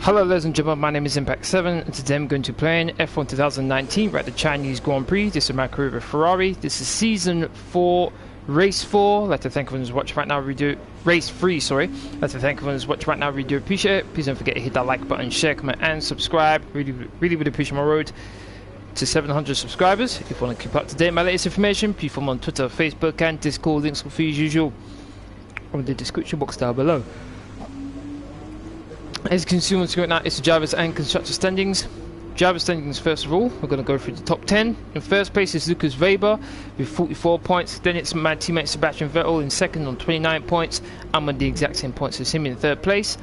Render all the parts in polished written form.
Hello ladies and gentlemen, my name is Impact7 and today I'm going to play in F1 2019. We're at the Chinese Grand Prix. This is my career with Ferrari. This is Season 4, Race 4. I'd like to thank everyone who's watching right now. Race 3, sorry. I'd like to thank everyone who's watching right now. Really do appreciate it. Please don't forget to hit that like button, share, comment and subscribe. Really appreciate my road to 700 subscribers. If you want to keep up to date with my latest information, please follow me on Twitter, Facebook and Discord. Links will be as usual on the description box down below. As you can see on the screen now, it's the drivers and constructor standings. Driver standings first of all, we're going to go through the top 10. In first place is Lukas with 44 points. Then it's my teammate Sebastian Vettel in second on 29 points. I'm on the exact same points as him in third place.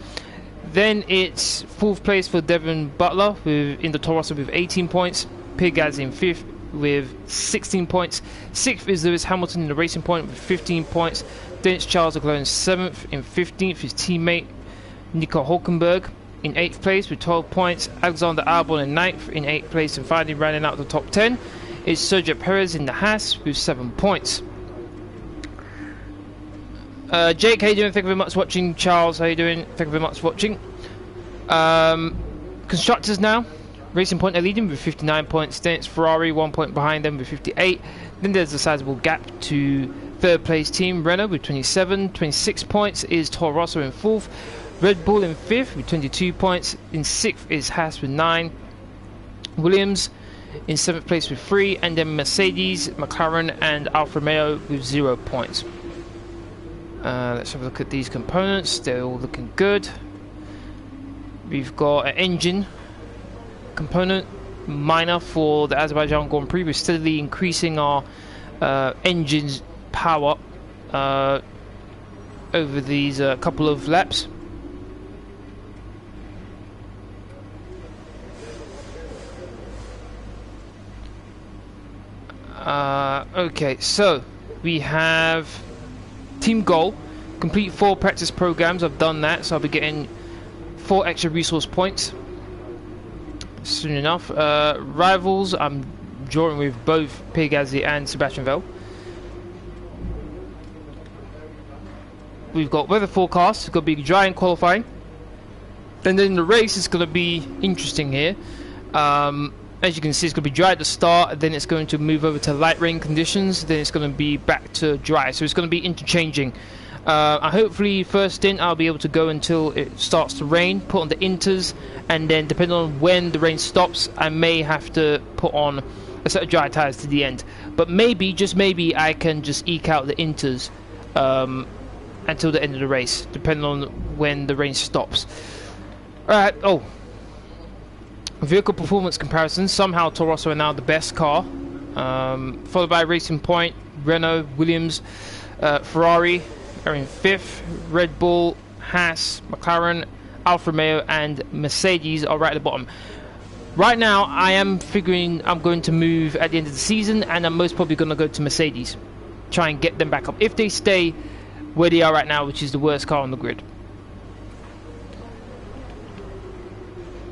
Then it's fourth place for Devin Butler in the Toro Rosso with 18 points. Kvyat in fifth with 16 points. Sixth is Lewis Hamilton in the Racing Point with 15 points. Then it's Charles Leclerc in seventh. In 15th, his teammate Nico Hülkenberg in 8th place with 12 points. Alexander Albon in 9th in 8th place, and finally rounding out the top 10 is Sergio Perez in the Haas with 7 points. Jake, how you doing? Thank you very much for watching. Charles, how you doing? Thank you very much for watching. Constructors now. Racing Point are leading with 59 points. Then it's Ferrari 1 point behind them with 58. Then there's a sizable gap to third place team Renault with 27. 26 points is Toro Rosso in 4th. Red Bull in 5th with 22 points. In 6th is Haas with 9. Williams in 7th place with 3. And then Mercedes, McLaren and Alfa Romeo with 0 points. Let's have a look at these components. They're all looking good. We've got an engine component minor for the Azerbaijan Grand Prix. We're steadily increasing our engine's power over these couple of laps. Okay, so we have team goal, complete 4 practice programs. I've done that, so I'll be getting 4 extra resource points soon enough. Rivals, I'm drawing with both Kvyat and Sebastian Vettel. We've got weather forecast. It's going to be dry in qualifying, and then the race is going to be interesting here. As you can see, it's going to be dry at the start, then it's going to move over to light rain conditions, then it's going to be back to dry, so it's going to be interchanging. Hopefully first stint I'll be able to go until it starts to rain, put on the inters, and then depending on when the rain stops I may have to put on a set of dry tyres to the end, but maybe, just maybe, I can just eke out the inters until the end of the race, depending on when the rain stops. Alright, vehicle performance comparison. Somehow Toro Rosso are now the best car, followed by Racing Point, Renault, Williams, Ferrari are in 5th, Red Bull, Haas, McLaren, Alfa Romeo and Mercedes are right at the bottom. Right now I am figuring I'm going to move at the end of the season, and I'm most probably going to go to Mercedes, try and get them back up if they stay where they are right now, which is the worst car on the grid.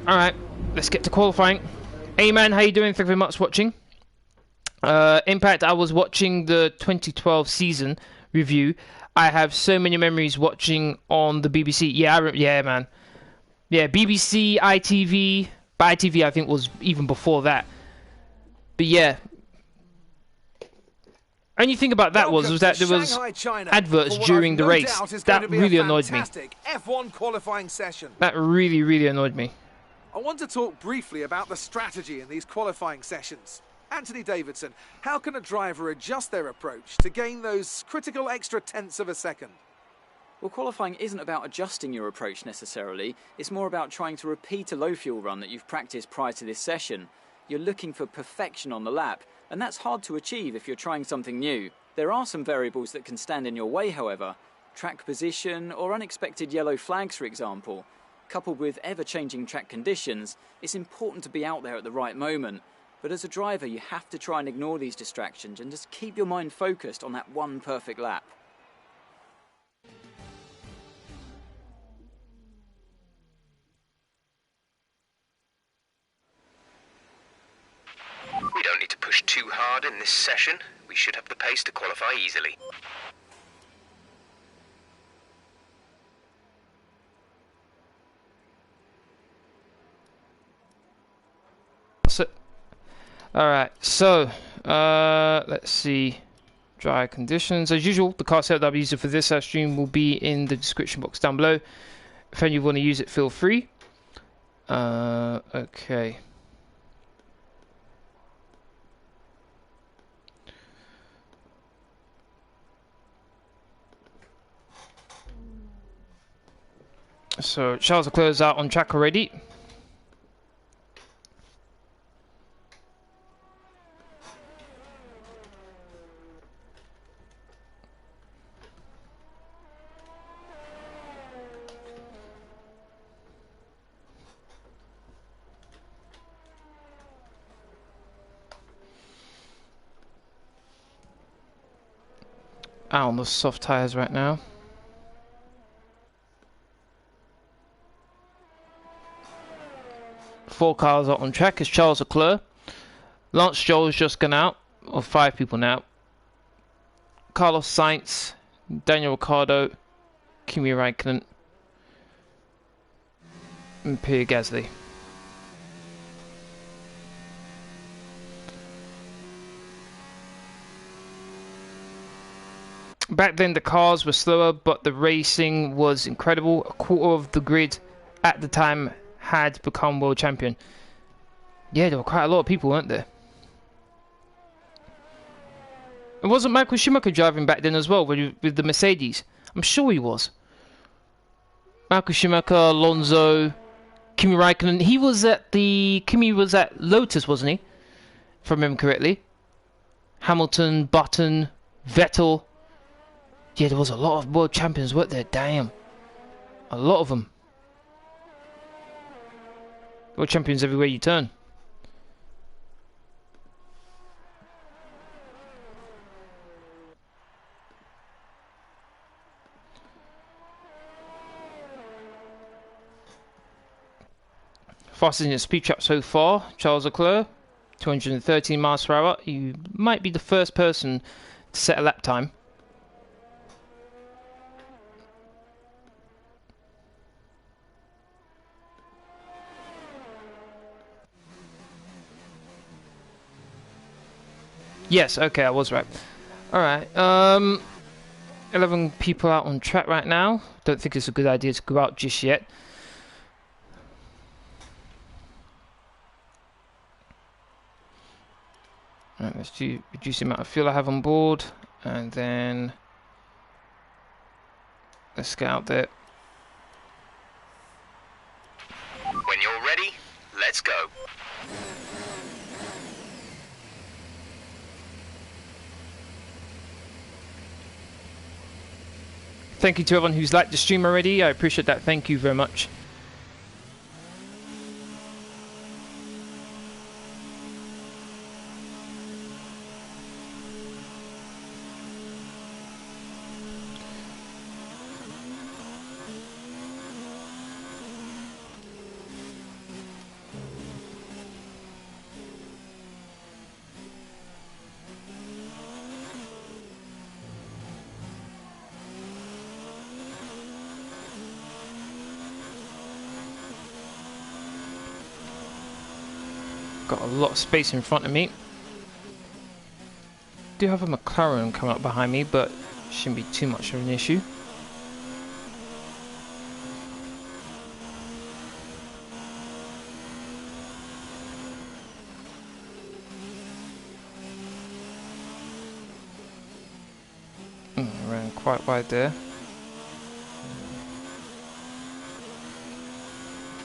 Alright, let's get to qualifying. Hey man, how you doing? Thank you very much for watching. Impact, I was watching the 2012 season review. I have so many memories watching on the BBC. Yeah, man. Yeah, BBC, ITV. But ITV I think was even before that. But yeah. Only thing about that was that there was adverts during the race. That really annoyed me. F1 qualifying session. That really annoyed me. I want to talk briefly about the strategy in these qualifying sessions. Anthony Davidson, how can a driver adjust their approach to gain those critical extra tenths of a second? Well, qualifying isn't about adjusting your approach necessarily. It's more about trying to repeat a low fuel run that you've practiced prior to this session. You're looking for perfection on the lap, and that's hard to achieve if you're trying something new. There are some variables that can stand in your way, however. Track position or unexpected yellow flags, for example. Coupled with ever-changing track conditions, it's important to be out there at the right moment. But as a driver, you have to try and ignore these distractions and just keep your mind focused on that one perfect lap. We don't need to push too hard in this session. We should have the pace to qualify easily. Alright, so let's see. Dry conditions. As usual, the car setup I'm using for this stream will be in the description box down below. If any of you want to use it, feel free. Okay. So Charles Leclerc is out on track already. Out on the soft tyres right now. Four cars are on track. It's Charles Leclerc. Lance Stroll has just gone out. Or 5 people now. Carlos Sainz, Daniel Ricciardo, Kimi Räikkönen, and Pierre Gasly. Back then the cars were slower, but the racing was incredible. A quarter of the grid at the time had become world champion. Yeah, there were quite a lot of people, weren't there? It wasn't Michael Schumacher driving back then as well with the Mercedes. I'm sure he was. Michael Schumacher, Alonso, Kimi Räikkönen. Kimi was at Lotus, wasn't he? If I remember correctly. Hamilton, Button, Vettel. Yeah, there was a lot of world champions, weren't there? Damn. A lot of them. World champions everywhere you turn. Fastest in the speed trap so far, Charles Leclerc, 213 miles per hour. You might be the first person to set a lap time. Yes, okay, I was right. Alright, 11 people out on track right now. Don't think it's a good idea to go out just yet. Right, let's reduce the amount of fuel I have on board, and then let's get out there. When you're ready, let's go. Thank you to everyone who's liked the stream already. I appreciate that. Thank you very much. Got a lot of space in front of me. Do have a McLaren coming up behind me, but shouldn't be too much of an issue. Ran quite wide there.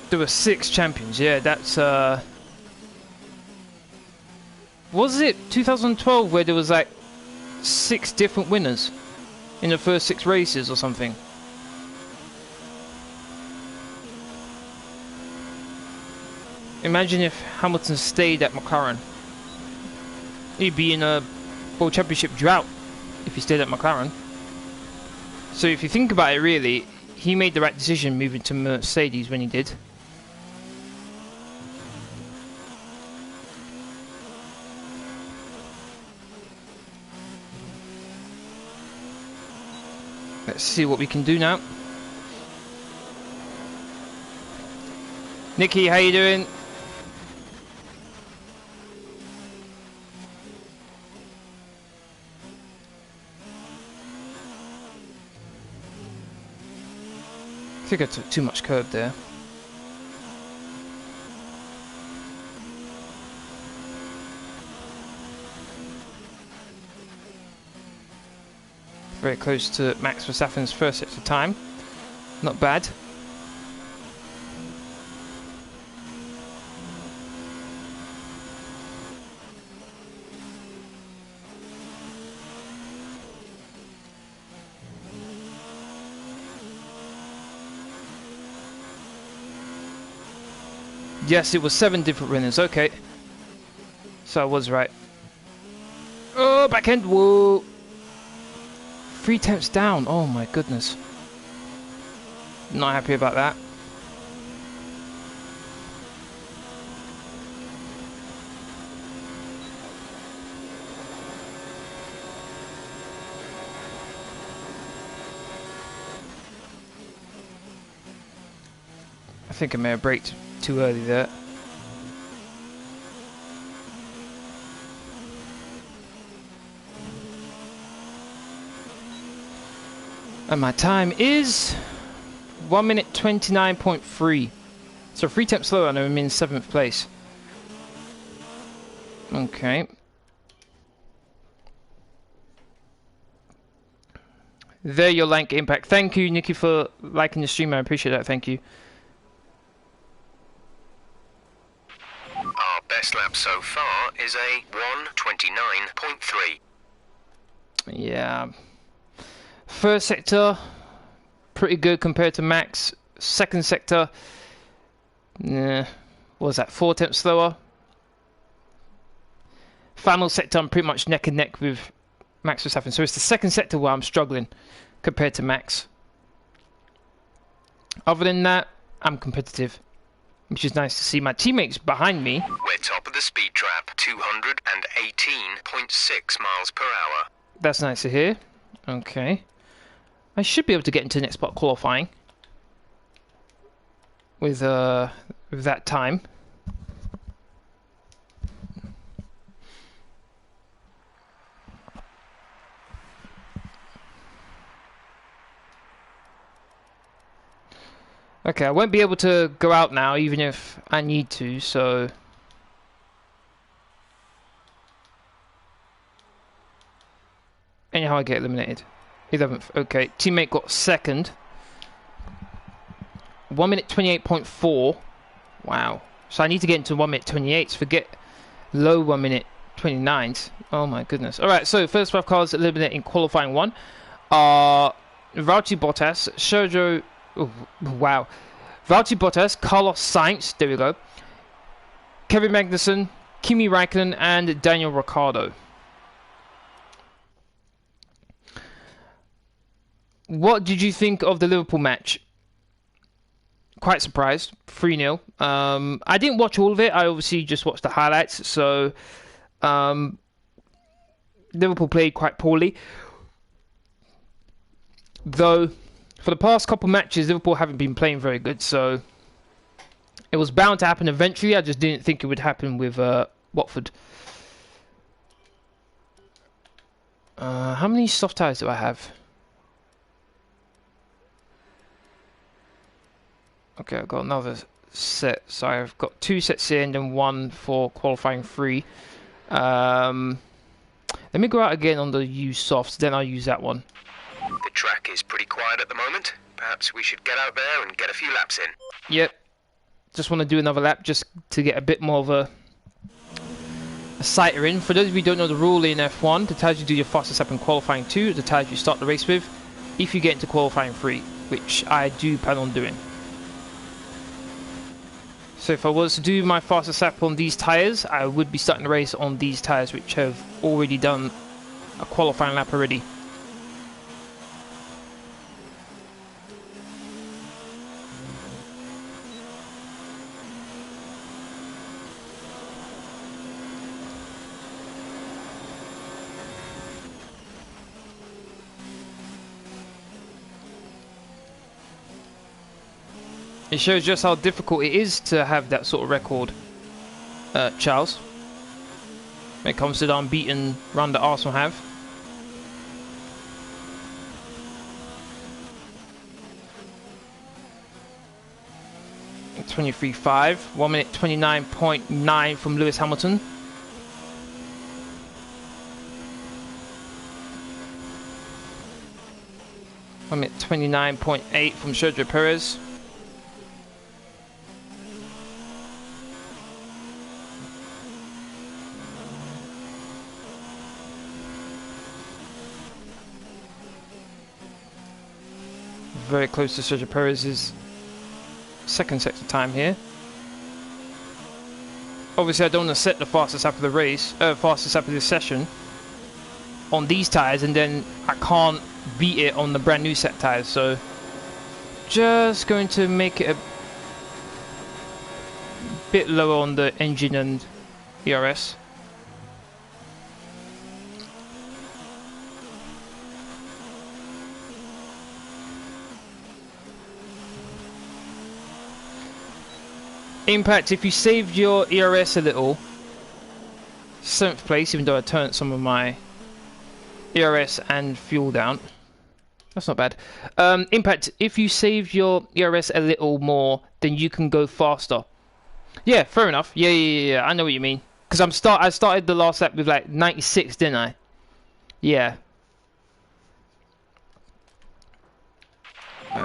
There were 6 champions, yeah, that's was it 2012 where there was like 6 different winners in the first 6 races or something? Imagine if Hamilton stayed at McLaren. He'd be in a World Championship drought if he stayed at McLaren. So if you think about it really, he made the right decision moving to Mercedes when he did. Let's see what we can do now. Nikki, how you doing? think I took too much curb there. Very close to Max Verstappen's first sector time. Not bad. Yes, it was 7 different runners. Okay. So I was right. Oh, back end. Whoa. 3 tenths down. Oh my goodness. Not happy about that. I think I may have braked too early there. And my time is 1 minute 29.3. So 3 tenths slower and I'm in 7th place. Okay. There your like impact. Thank you, Nikki, for liking the stream. I appreciate that. Thank you. Our best lap so far is a 1:29.3. Yeah. First sector, pretty good compared to Max. Second sector, what was that, 4 tenths slower. Final sector, I'm pretty much neck and neck with Max Verstappen. So it's the second sector where I'm struggling compared to Max. Other than that, I'm competitive, which is nice to see. My teammates behind me. We're top of the speed trap, 218.6 miles per hour. That's nice to hear. Okay. I should be able to get into next spot qualifying with that time. Okay, I won't be able to go out now, even if I need to, so... Anyhow, I get eliminated. 11th, okay. Teammate got second. 1 minute 28.4. Wow. So I need to get into 1 minute 28s. Forget low 1 minute 29s. Oh my goodness. Alright, so first 5 cars eliminated in qualifying 1 are Valtteri Bottas, Sergio... Oh, wow. Valtteri Bottas, Carlos Sainz, there we go. Kevin Magnussen, Kimi Räikkönen, and Daniel Ricciardo. What did you think of the Liverpool match? Quite surprised. 3-0. I didn't watch all of it. I obviously just watched the highlights. So, Liverpool played quite poorly. Though, for the past couple matches, Liverpool haven't been playing very good. So, it was bound to happen eventually. I just didn't think it would happen with Watford. How many soft tyres do I have? Okay, I've got another set. So I've got 2 sets here and then 1 for qualifying 3. Let me go out again on the used softs, then I'll use that one. The track is pretty quiet at the moment. Perhaps we should get out there and get a few laps in. Yep. Just want to do another lap just to get a bit more of a sighter in. For those of you who don't know the rule in F1, the tires you do your fastest lap in qualifying 2, the tires you start the race with, if you get into qualifying 3, which I do plan on doing. So if I was to do my fastest lap on these tyres, I would be starting the race on these tyres, which have already done a qualifying lap already. It shows just how difficult it is to have that sort of record, Charles. When it comes to the unbeaten run that Arsenal have. 23.5. 1 minute 29.9 from Lewis Hamilton. I minute 29.8 from Sergio Perez. Very close to Sergio Perez's second sector time here. Obviously, I don't want to set the fastest lap of the race, fastest lap of this session on these tyres, and then I can't beat it on the brand new set tyres. So, just going to make it a bit lower on the engine and ERS. Impact, if you saved your ERS a little, 7th place, even though I turned some of my ERS and fuel down. That's not bad. Impact, if you saved your ERS a little more, then you can go faster. Yeah, fair enough. Yeah, I know what you mean. Because I started the last lap with like 96, didn't I? Yeah.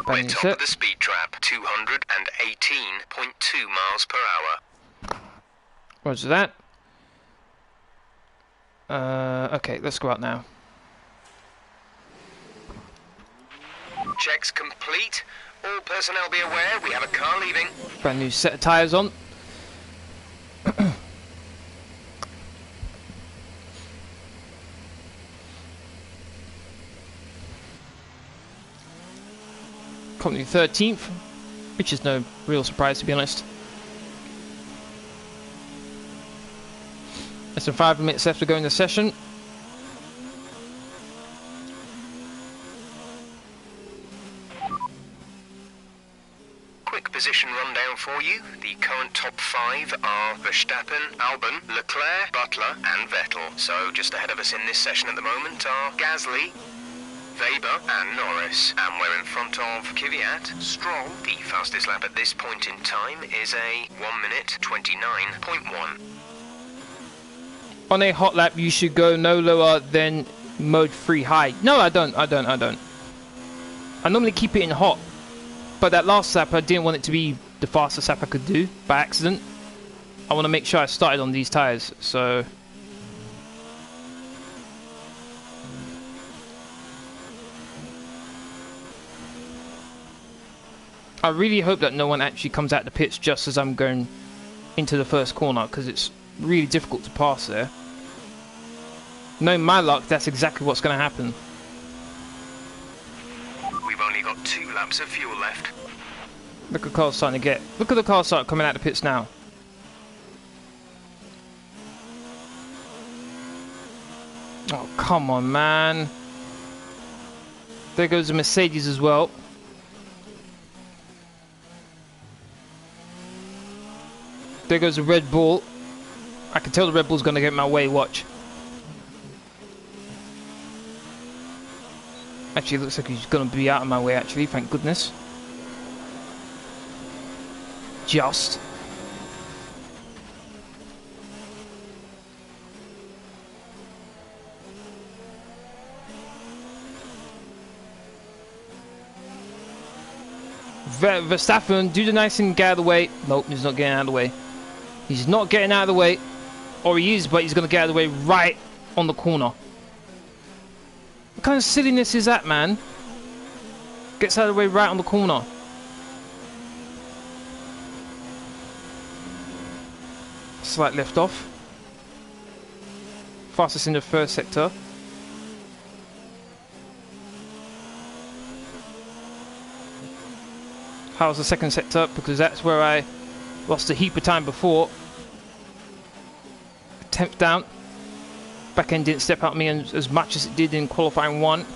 We're top of the speed trap, 218.2 miles per hour. Roger that. Okay, let's go out now. Checks complete. All personnel be aware, we have a car leaving. Brand new set of tyres on. Company 13th, which is no real surprise to be honest. Less than 5 minutes left to go in the session. Quick position rundown for you. The current top 5 are Verstappen, Albon, Leclerc, Butler and Vettel. So just ahead of us in this session at the moment are Gasly, Weber and Norris, and we're in front of Kvyat, Stroll. The fastest lap at this point in time is a 1 minute 29.1. On a hot lap, you should go no lower than mode 3 high. No, I don't. I normally keep it in hot, but that last lap, I didn't want it to be the fastest lap I could do by accident. I want to make sure I started on these tyres, so... I really hope that no one actually comes out the pits just as I'm going into the first corner, because it's really difficult to pass there. Knowing my luck, that's exactly what's going to happen. We've only got 2 laps of fuel left. Look at the car starting to get... Look at the car start coming out the pits now. Oh, come on, man. There goes the Mercedes as well. There goes the Red Bull. I can tell the Red Bull's going to get in my way, watch. Actually, it looks like he's going to be out of my way, actually, thank goodness. Just. Verstappen, do the nice thing, get out of the way. Nope, he's not getting out of the way. He's not getting out of the way. Or he is, but he's going to get out of the way right on the corner. What kind of silliness is that, man? Gets out of the way right on the corner. Slight lift off. Fastest in the first sector. How's the second sector? Because that's where I lost a heap of time before. 10th down. Back end didn't step out me as much as it did in qualifying 1.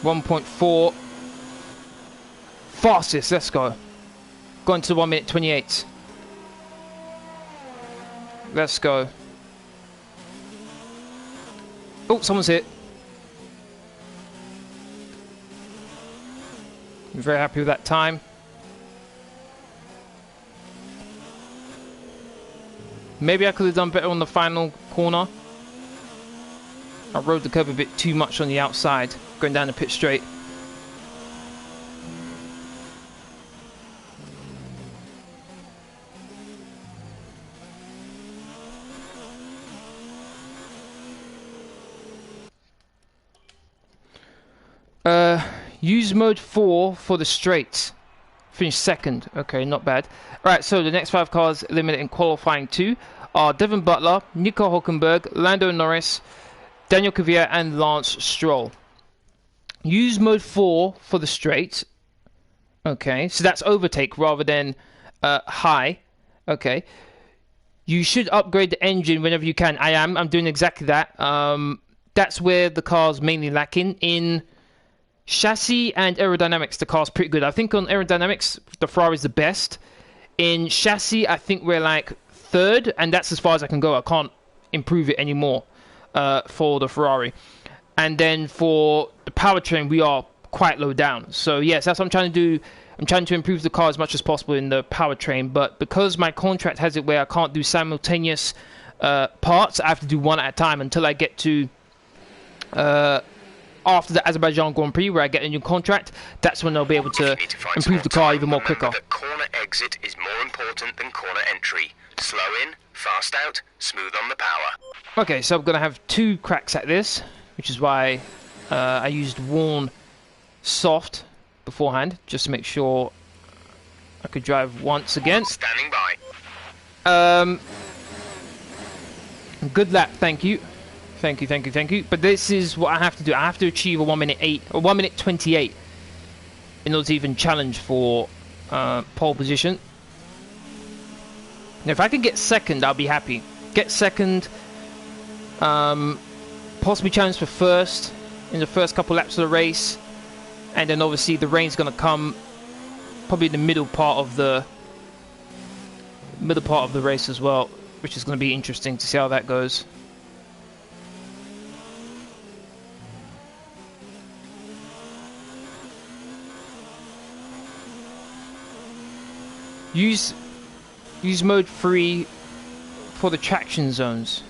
1.4. Fastest, let's go. Going to 1 minute 28. Let's go. Oh, someone's hit. I'm very happy with that time. Maybe I could have done better on the final corner. I rode the curb a bit too much on the outside, going down the pit straight. Use mode 4 for the straights. Finish second. Okay, not bad. Alright, so the next 5 cars eliminated in qualifying 2 are Devon Butler, Nico Hülkenberg, Lando Norris, Daniel Kvyat, and Lance Stroll. Use mode 4 for the straights. Okay, so that's overtake rather than high. Okay. You should upgrade the engine whenever you can. I'm doing exactly that. That's where the car's mainly lacking. In chassis and aerodynamics, the car's pretty good. I think on aerodynamics, the Ferrari's the best. In chassis, I think we're like third, and that's as far as I can go. I can't improve it anymore for the Ferrari. And then for the powertrain, we are quite low down. So yes, that's what I'm trying to do. I'm trying to improve the car as much as possible in the powertrain, but because my contract has it where I can't do simultaneous parts, I have to do one at a time until I get to after the Azerbaijan Grand Prix, where I get a new contract. That's when I'll be able to improve the car even more quicker. The corner exit is more important than corner entry. Slow in, fast out, smooth on the power. Okay, so I'm going to have 2 cracks at this, which is why I used worn soft beforehand, just to make sure I could drive once again. Standing by. Good lap, thank you. Thank you. But this is what I have to do. I have to achieve a 1 minute 8 or 1 minute 28 in order to even challenge for pole position. Now, if I can get second, I'll be happy. Get second, possibly challenge for first in the first couple laps of the race, and then obviously the rain's going to come probably in the middle part of the race as well, which is going to be interesting to see how that goes. Use mode 3 for the traction zones.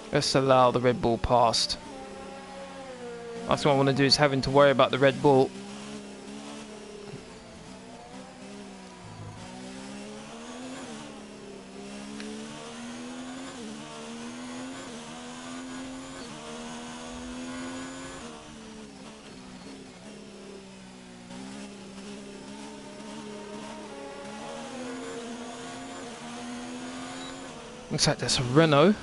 Let's allow the Red Bull past. That's what I want to do, is having to worry about the Red Bull. Looks like there's a Renault.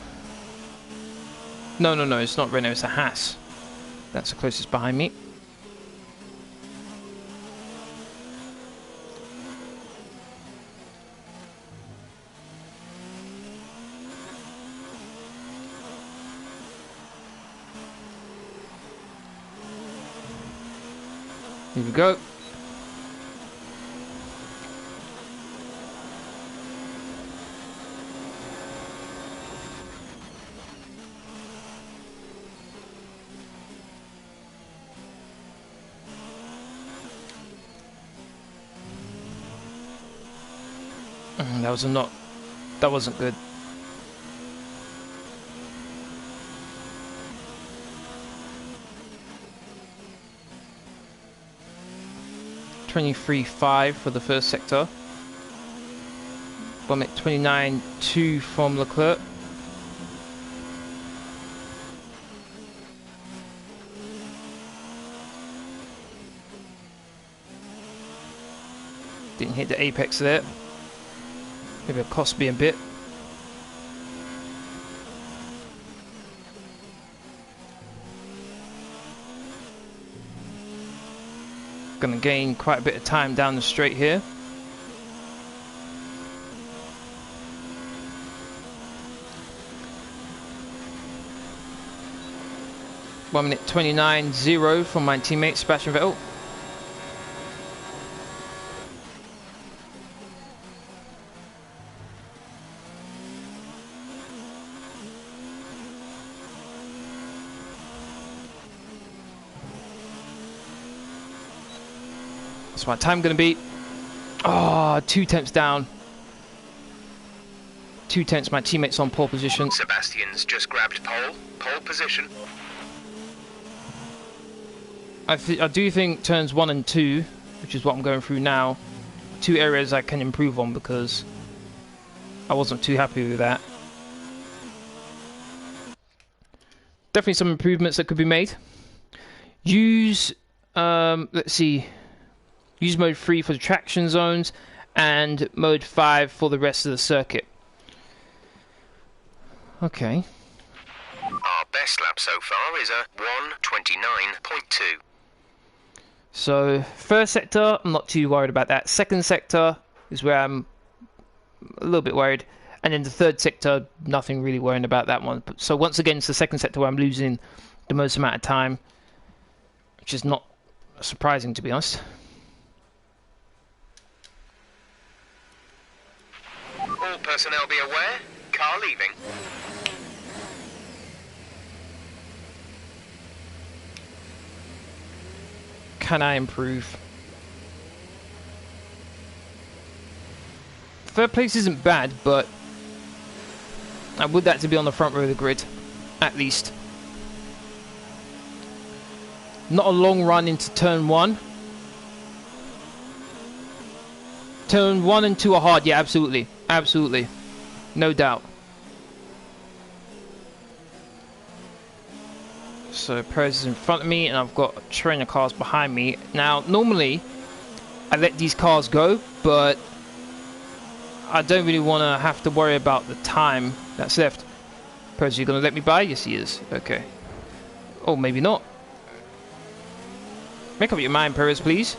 No, it's not Renault, it's a Haas. That's the closest behind me. Here we go. That wasn't good. .23.5 for the first sector. 1 minute 29.2 from Leclerc. Didn't hit the apex there. Maybe it cost me a bit. Gonna gain quite a bit of time down the straight here. One minute 29.0 from my teammate Sebastian Vettel. That's my time going to be. Oh, 2 tenths down. 2 tenths, my teammate's on pole position. Sebastian's just grabbed pole position. I do think turns 1 and 2, which is what I'm going through now, 2 areas I can improve on because I wasn't too happy with that. Definitely some improvements that could be made. Use, let's see, use mode 3 for the traction zones and mode 5 for the rest of the circuit. Okay. Our best lap so far is a 1:29.2. So, first sector, I'm not too worried about that. Second sector is where I'm a little bit worried. And then the third sector, nothing really worrying about that one. So once again, it's the second sector where I'm losing the most amount of time, which is not surprising, to be honest. All personnel be aware, car leaving. Can I improve? Third place isn't bad, but I would that to be on the front row of the grid, at least. Not a long run into turn 1. Turn 1 and 2 are hard, yeah, absolutely. Absolutely. No doubt. So Perez is in front of me and I've got a train of cars behind me. Now, normally, I let these cars go, but I don't really want to have to worry about the time that's left. Perez, you going to let me by? Yes, he is. Okay. Oh, maybe not. Make up your mind, Perez, please.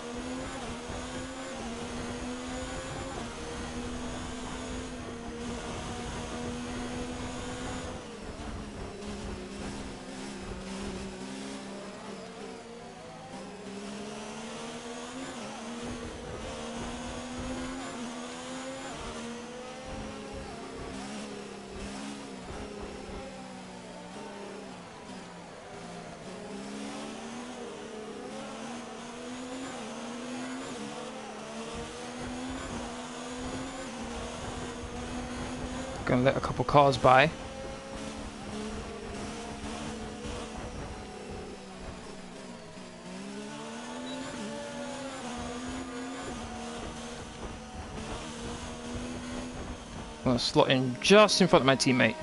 Gonna let a couple cars by. I'm gonna slot in just in front of my teammate.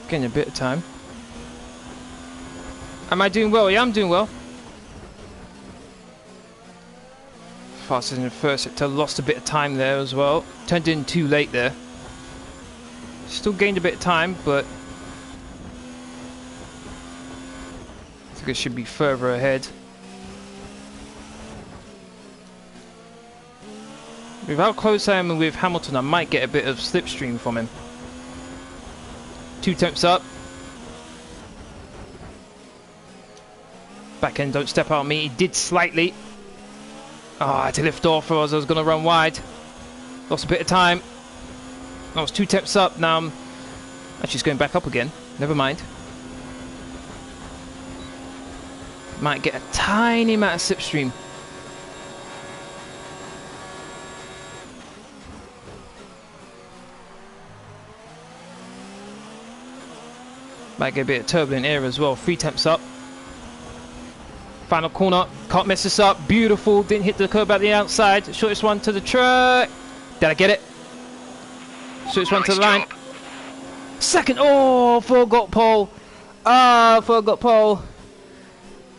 Getting a bit of time. Am I doing well? Yeah, I'm doing well. Faster than the first sector. Lost a bit of time there as well. Turned in too late there. Still gained a bit of time, but I think it should be further ahead. With how close I am with Hamilton, I might get a bit of slipstream from him. 2 tenths up. Back end, don't step out on me. He did slightly. Oh, I had to lift off or else I was going to run wide. Lost a bit of time. I was 2 tenths up. Now I'm actually going back up again. Never mind. Might get a tiny amount of slipstream. Might get a bit of turbulent air as well. 3 temps up. Final corner. Can't mess this up. Beautiful. Didn't hit the curb at the outside. Shortest one to the track. Did I get it? Shortest one to the line. Second. Oh, forgot pole. Ah, forgot pole.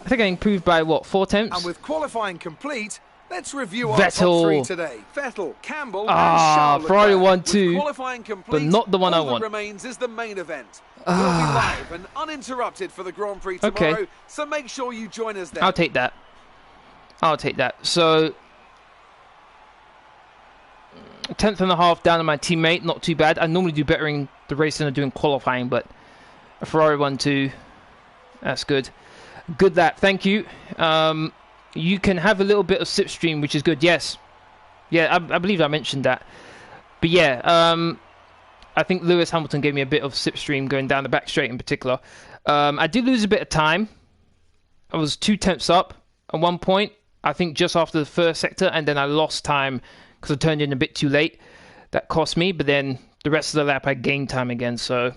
I think I improved by what, 4 temps? And with qualifying complete, let's review our Vettel. top 3 today. Vettel, Campbell, Ah, and Charles Ferrari Leclerc. 1-2, Qualifying complete, but not the one I all want. that remains is the main event. We'll be live and uninterrupted for the Grand Prix tomorrow, Okay. so make sure you join us there. I'll take that. I'll take that. So, 10th and a half down on my teammate. Not too bad. I normally do better in the race than I do in qualifying, but a Ferrari 1-2, that's good. Good lap. Thank you. You can have a little bit of slipstream, which is good. Yes. Yeah, I believe I mentioned that. But yeah, I think Lewis Hamilton gave me a bit of slipstream going down the back straight in particular. I did lose a bit of time. I was 2 temps up at one point, I think just after the first sector, and then I lost time because I turned in a bit too late. That cost me, but then the rest of the lap I gained time again, so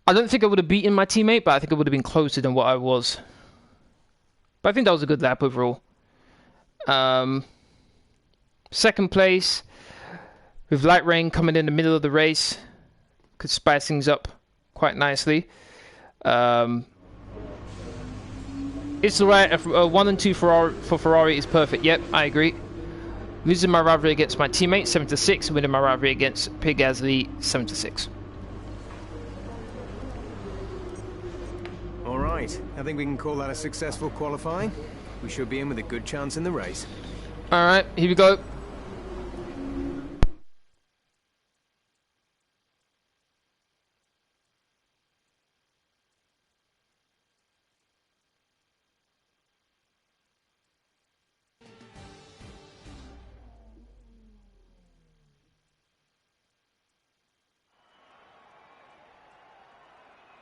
I don't think I would have beaten my teammate, but I think I would have been closer than what I was. But I think that was a good lap overall. Second place, with light rain coming in the middle of the race, could spice things up quite nicely. It's alright. 1 and 2 for Ferrari is perfect. Yep, I agree. Losing my rivalry against my teammate 7-6, winning my rivalry against Pierre Gasly 7-6. All right, I think we can call that a successful qualifying. We should be in with a good chance in the race. All right, here we go.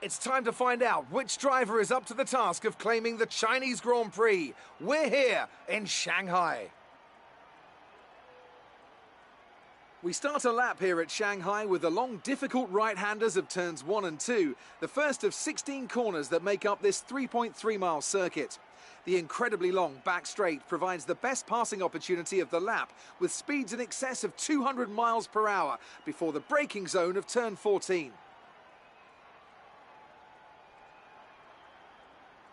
It's time to find out which driver is up to the task of claiming the Chinese Grand Prix. We're here in Shanghai. We start a lap here at Shanghai with the long, difficult right-handers of turns 1 and 2, the first of 16 corners that make up this 3.3-mile circuit. The incredibly long back straight provides the best passing opportunity of the lap, with speeds in excess of 200 miles per hour before the braking zone of turn 14.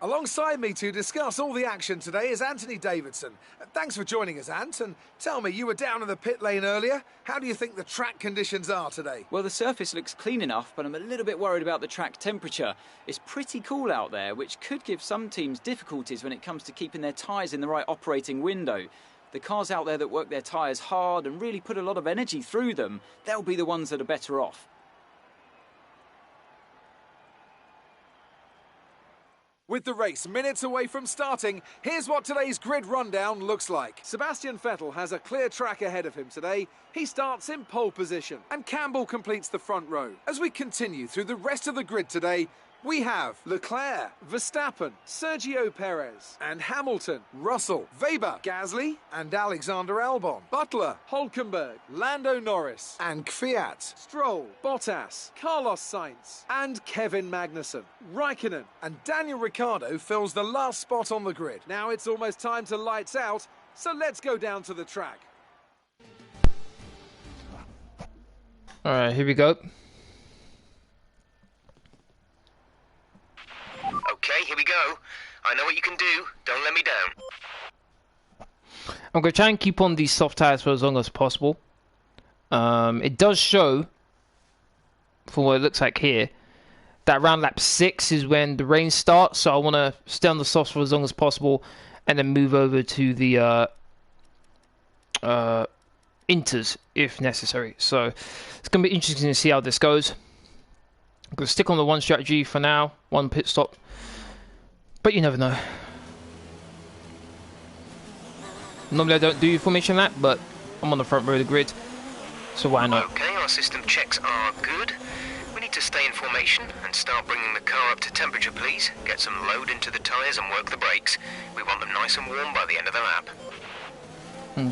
Alongside me to discuss all the action today is Anthony Davidson. Thanks for joining us, Ant. And tell me, you were down in the pit lane earlier. How do you think the track conditions are today? Well, the surface looks clean enough, but I'm a little bit worried about the track temperature. It's pretty cool out there, which could give some teams difficulties when it comes to keeping their tyres in the right operating window. The cars out there that work their tyres hard and really put a lot of energy through them, they'll be the ones that are better off. With the race minutes away from starting, here's what today's grid rundown looks like. Sebastian Vettel has a clear track ahead of him today. He starts in pole position, and Campbell completes the front row. As we continue through the rest of the grid today, we have Leclerc, Verstappen, Sergio Perez, and Hamilton, Russell, Weber, Gasly, and Alexander Albon, Butler, Hülkenberg, Lando Norris, and Kvyat, Stroll, Bottas, Carlos Sainz, and Kevin Magnussen. Raikkonen and Daniel Ricciardo fills the last spot on the grid. Now it's almost time to lights out, so let's go down to the track. All right, here we go. Okay, here we go. I know what you can do. Don't let me down. I'm going to try and keep on these soft tyres for as long as possible. It does show, from what it looks like here, that around lap 6 is when the rain starts. So I want to stay on the softs for as long as possible and then move over to the inters if necessary. So it's going to be interesting to see how this goes. I'm going to stick on the one strategy for now, one pit stop. But you never know. Normally I don't do formation lap, but I'm on the front row of the grid, so why not? Okay, our system checks are good. We need need to stay in formation and start bringing the car up to temperature, please. Get some load into the tyres and work the brakes. We want them nice and warm by the end of the lap.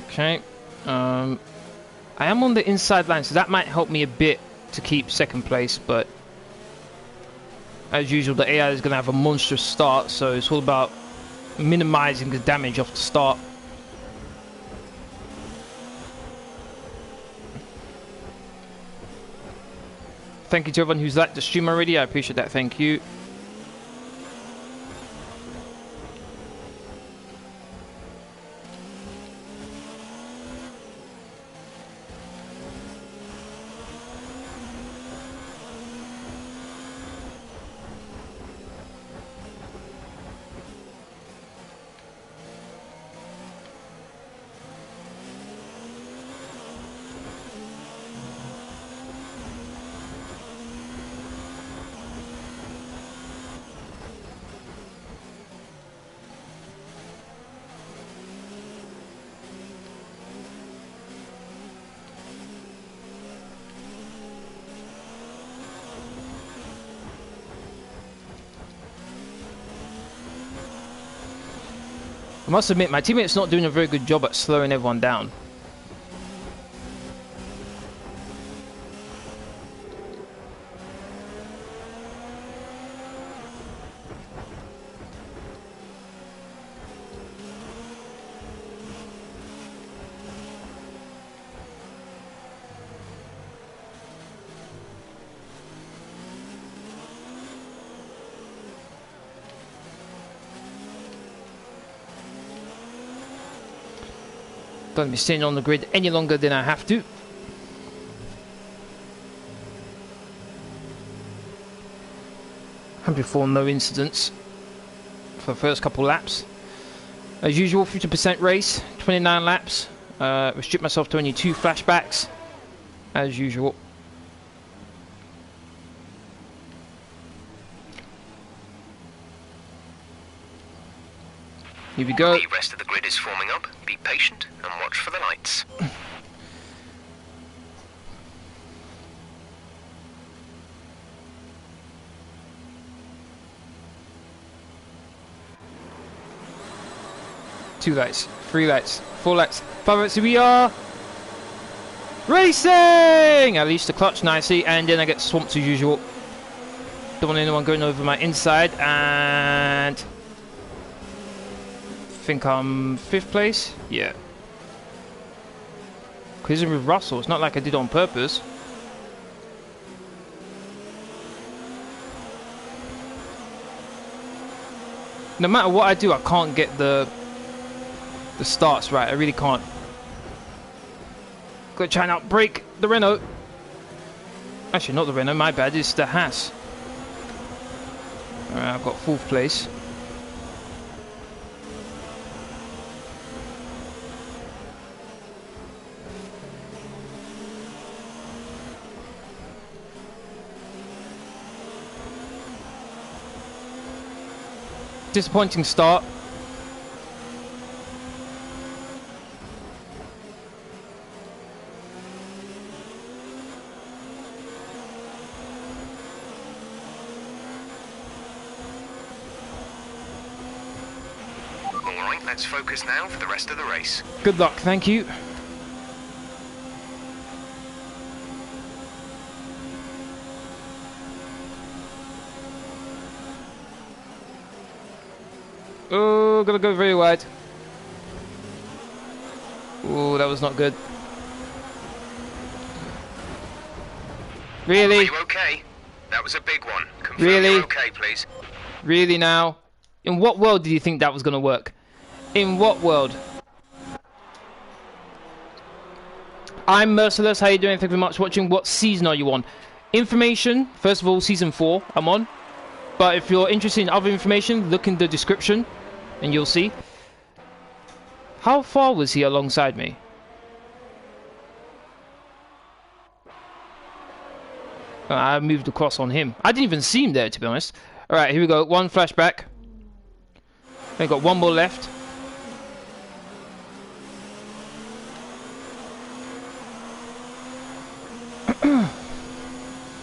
Okay. I am on the inside line, so that might help me a bit to keep second place, but as usual, the AI is going to have a monstrous start, so it's all about minimizing the damage off the start. Thank you to everyone who's liked the stream already. I appreciate that. Thank you. I must admit, my teammate's not doing a very good job at slowing everyone down. Don't be staying on the grid any longer than I have to. And before, no incidents for the first couple laps. As usual, 50% race, 29 laps. Restrict myself to only 2 flashbacks, as usual. Here we go. The rest of the grid is forming up. Be patient and watch for the lights. Two lights, 3 lights, 4 lights, 5 lights. Here we are. Racing! I release the clutch nicely, and then I get swamped as usual. Don't want anyone going over my inside, and I think I'm 5th place. Yeah. Cruising with Russell. It's not like I did it on purpose. No matter what I do, I can't get the starts right. I really can't. Gotta try and outbrake the Renault. Actually, not the Renault. My bad. It's the Haas. Alright, I've got 4th place. Disappointing start. Alright, let's focus now for the rest of the race. Good luck, thank you. Oh, gonna go very wide. Oh, that was not good. Really? Are you okay? That was a big one. Confirm Really? you're okay, please. Really now? In what world did you think that was gonna work? In what world? I'm Merciless. How you doing? Thank you very much for watching. What season are you on? Information. First of all, season 4. I'm on. But if you're interested in other information, look in the description, and you'll see. How far was he alongside me? I moved across on him. I didn't even see him there, to be honest. Alright, here we go. 1 flashback. We've got 1 more left.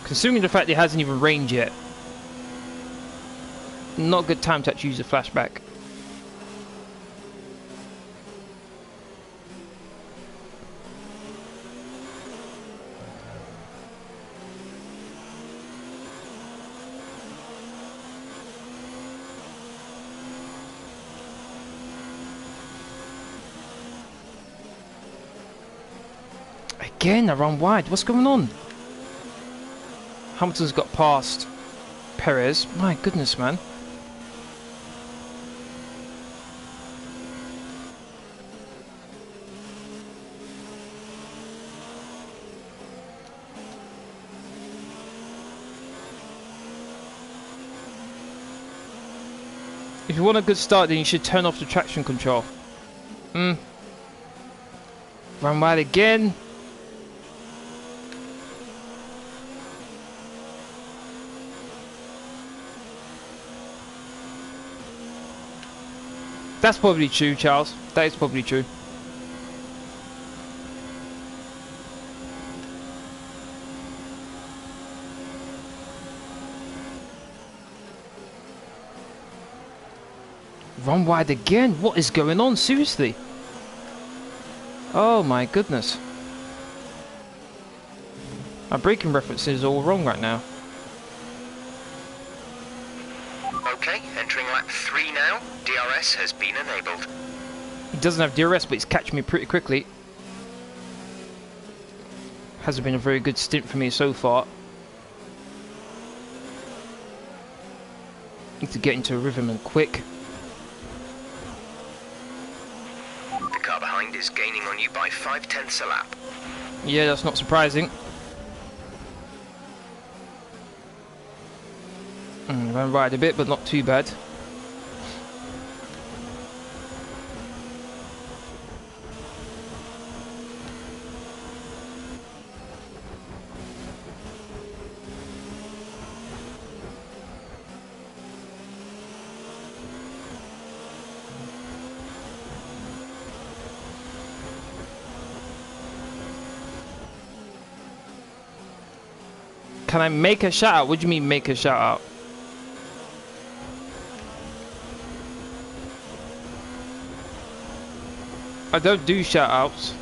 Considering the fact it hasn't even rained yet. Not a good time to actually use a flashback. Again, I run wide. What's going on? Hamilton's got past Perez. My goodness, man. If you want a good start, then you should turn off the traction control. Run wide again. That's probably true, Charles. That is probably true. Run wide again? What is going on? Seriously? Oh my goodness. My braking reference is all wrong right now. Okay, entering lap 3 now. DRS has been enabled. He doesn't have DRS, but he's catching me pretty quickly. Hasn't been a very good stint for me so far. Need to get into a rhythm and quick. The car behind is gaining on you by 0.5 a lap. Yeah, that's not surprising. Ran right a bit, but not too bad. Can I make a shout out? What do you mean make a shout out? I don't do shout outs.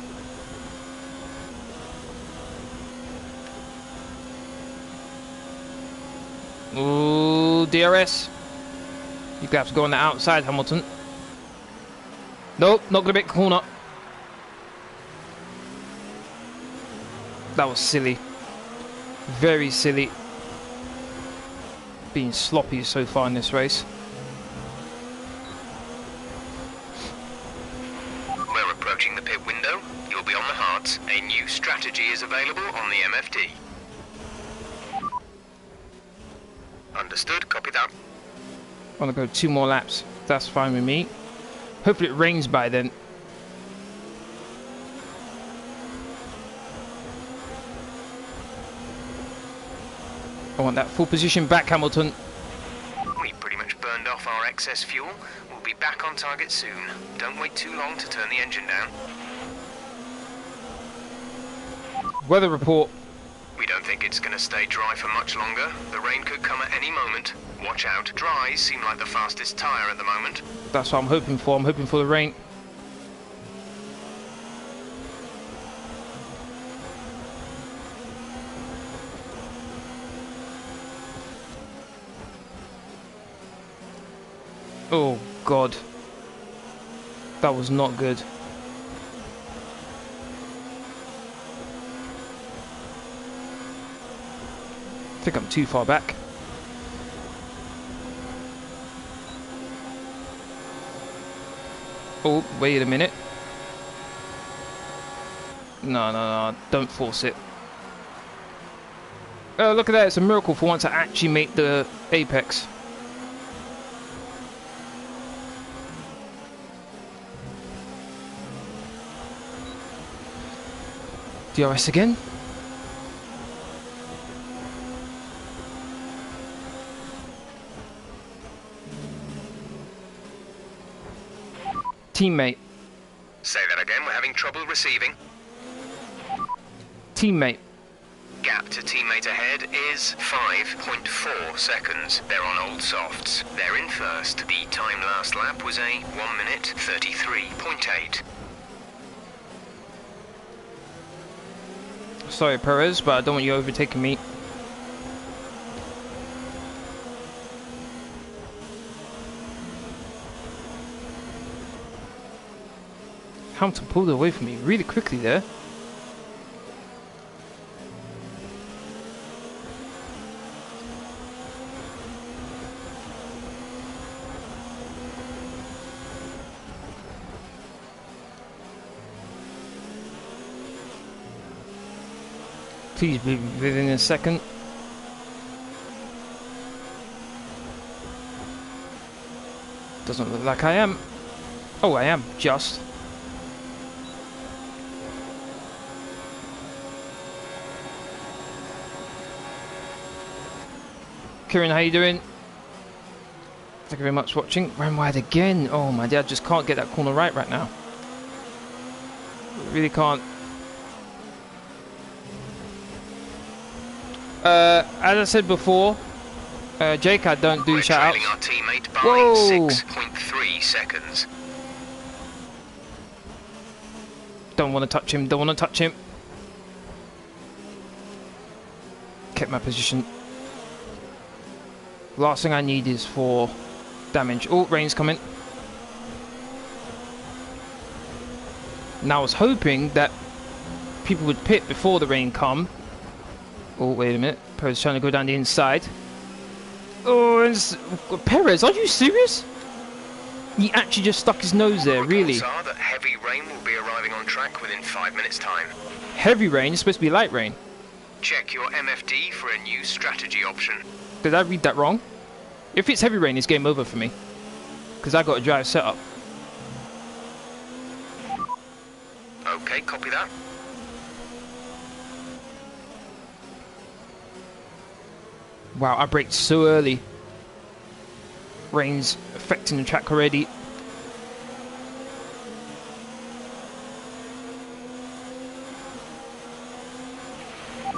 Ooh, DRS. You're gonna have to go on the outside, Hamilton. Nope, not gonna make a corner. That was silly. Very silly. Being sloppy so far in this race. We're approaching the pit window. You'll be on the hards. A new strategy is available on the MFD. Understood, copy that. I want to go 2 more laps. That's fine with me. Hopefully it rains by then. I want that full position back, Hamilton. We pretty much burned off our excess fuel. We'll be back on target soon. Don't wait too long to turn the engine down. Weather report. We don't think it's going to stay dry for much longer. The rain could come at any moment. Watch out. Dries seem like the fastest tyre at the moment. That's what I'm hoping for. I'm hoping for the rain. Oh God, that was not good. I think I'm too far back. Oh, wait a minute. No, don't force it. Oh, look at that, it's a miracle for once I actually make the apex. DRS again. Teammate. Say that again, we're having trouble receiving. Teammate. Gap to teammate ahead is 5.4 seconds. They're on old softs. They're in first. The time last lap was a 1 minute 33.8. Sorry, Perez, but I don't want you overtaking me. Hamilton pulled away from me really quickly there. Please be within a second. Doesn't look like I am. Oh, I am, just. Kieran, how you doing? Thank you very much for watching. Ran wide again. Oh my dad, just can't get that corner right now. Really can't. As I said before, Jake, I don't do shout outs. Our teammate by Whoa! 6.3 seconds. Don't want to touch him, don't want to touch him. Kept my position. Last thing I need is for damage. Oh, rain's coming. Now I was hoping that people would pit before the rain come. Oh, wait a minute. Perez trying to go down the inside. Oh, and Perez, are you serious? He actually just stuck his nose there, really. Reports are that heavy rain will be arriving on track within 5 minutes' time. Heavy rain? It's supposed to be light rain. Check your MFD for a new strategy option. Did I read that wrong? If it's heavy rain, it's game over for me. Because I got a drive setup. Okay, copy that. Wow, I braked so early. Rain's affecting the track already.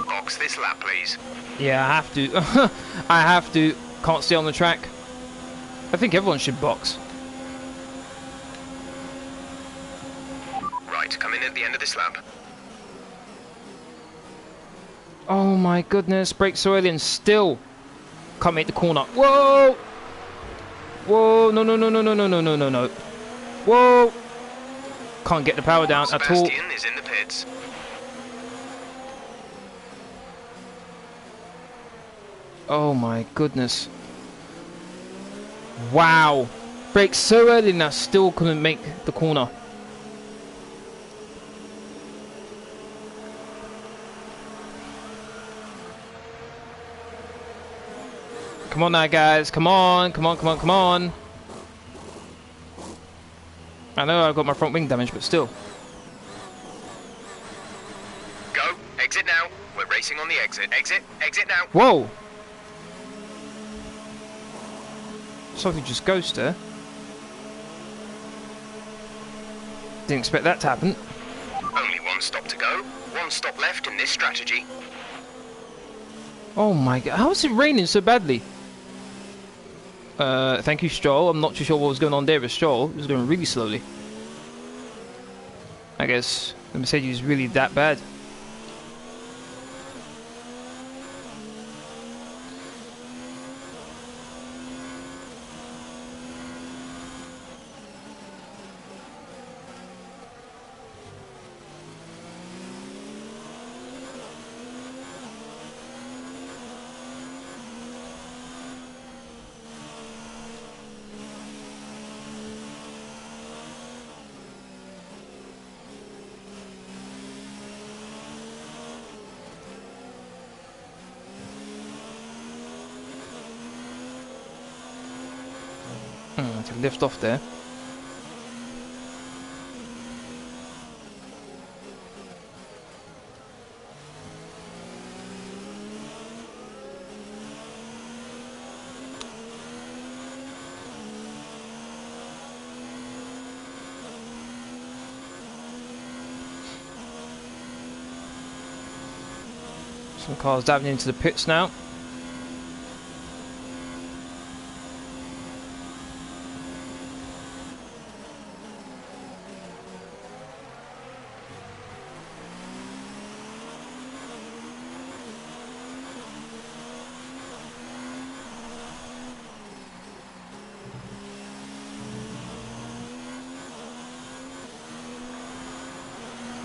Box this lap, please. Yeah, I have to. I have to. Can't stay on the track. I think everyone should box. Right, come in at the end of this lap. Oh my goodness, braked so early and still can't make the corner. Whoa! Whoa, no, no, no, no, no, no, no, no, no, no. Whoa! Can't get the power down at all. Sebastian is in the pits. Oh my goodness. Wow. Braked so early and I still couldn't make the corner. Come on now, guys. Come on. Come on, come on, come on. I know I've got my front wing damage, but still. Go. Exit now. We're racing on the exit. Exit. Exit now. Whoa! Something just ghost there. Didn't expect that to happen. Only one stop to go. One stop left in this strategy. Oh my god, how is it raining so badly? Thank you, Stroll. I'm not too sure what was going on there with Stroll. It was going really slowly. I guess the Mercedes is really that bad. To lift off there. Some cars diving into the pits now.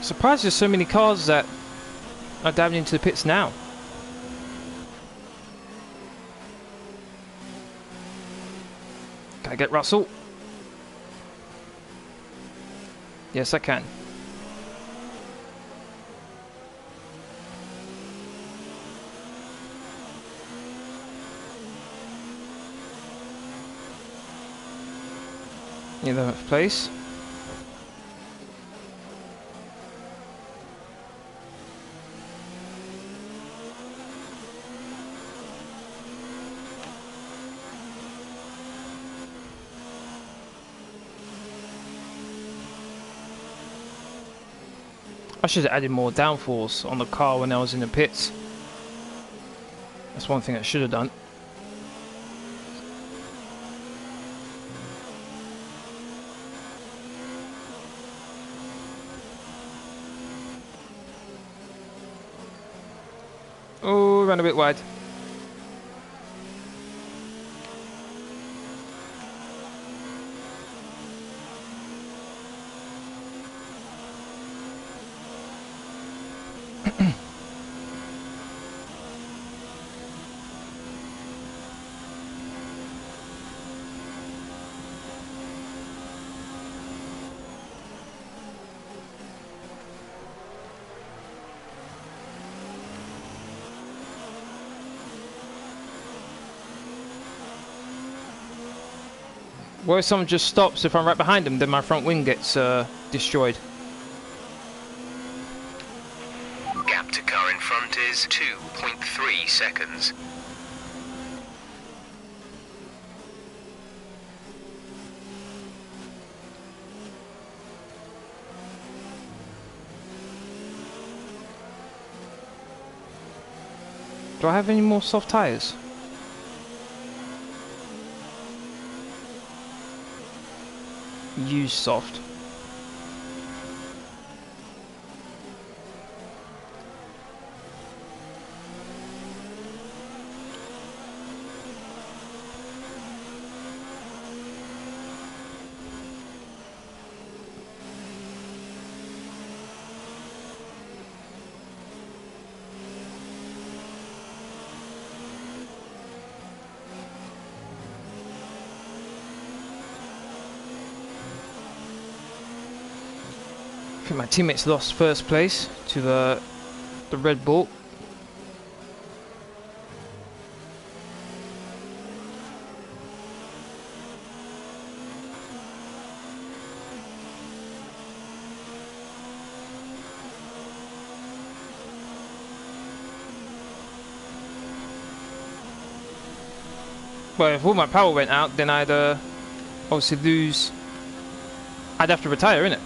Surprised there's so many cars that are diving into the pits now. Can I get Russell? Yes, I can. In 11th place. I should have added more downforce on the car when I was in the pits. That's one thing I should have done. Oh, ran a bit wide. What if someone just stops if I'm right behind them, then my front wing gets destroyed? Gap to car in front is 2.3 seconds. Do I have any more soft tyres? Use soft. I think my teammates lost first place to the Red Bull. Well, if all my power went out, then I'd obviously lose. I'd have to retire, innit?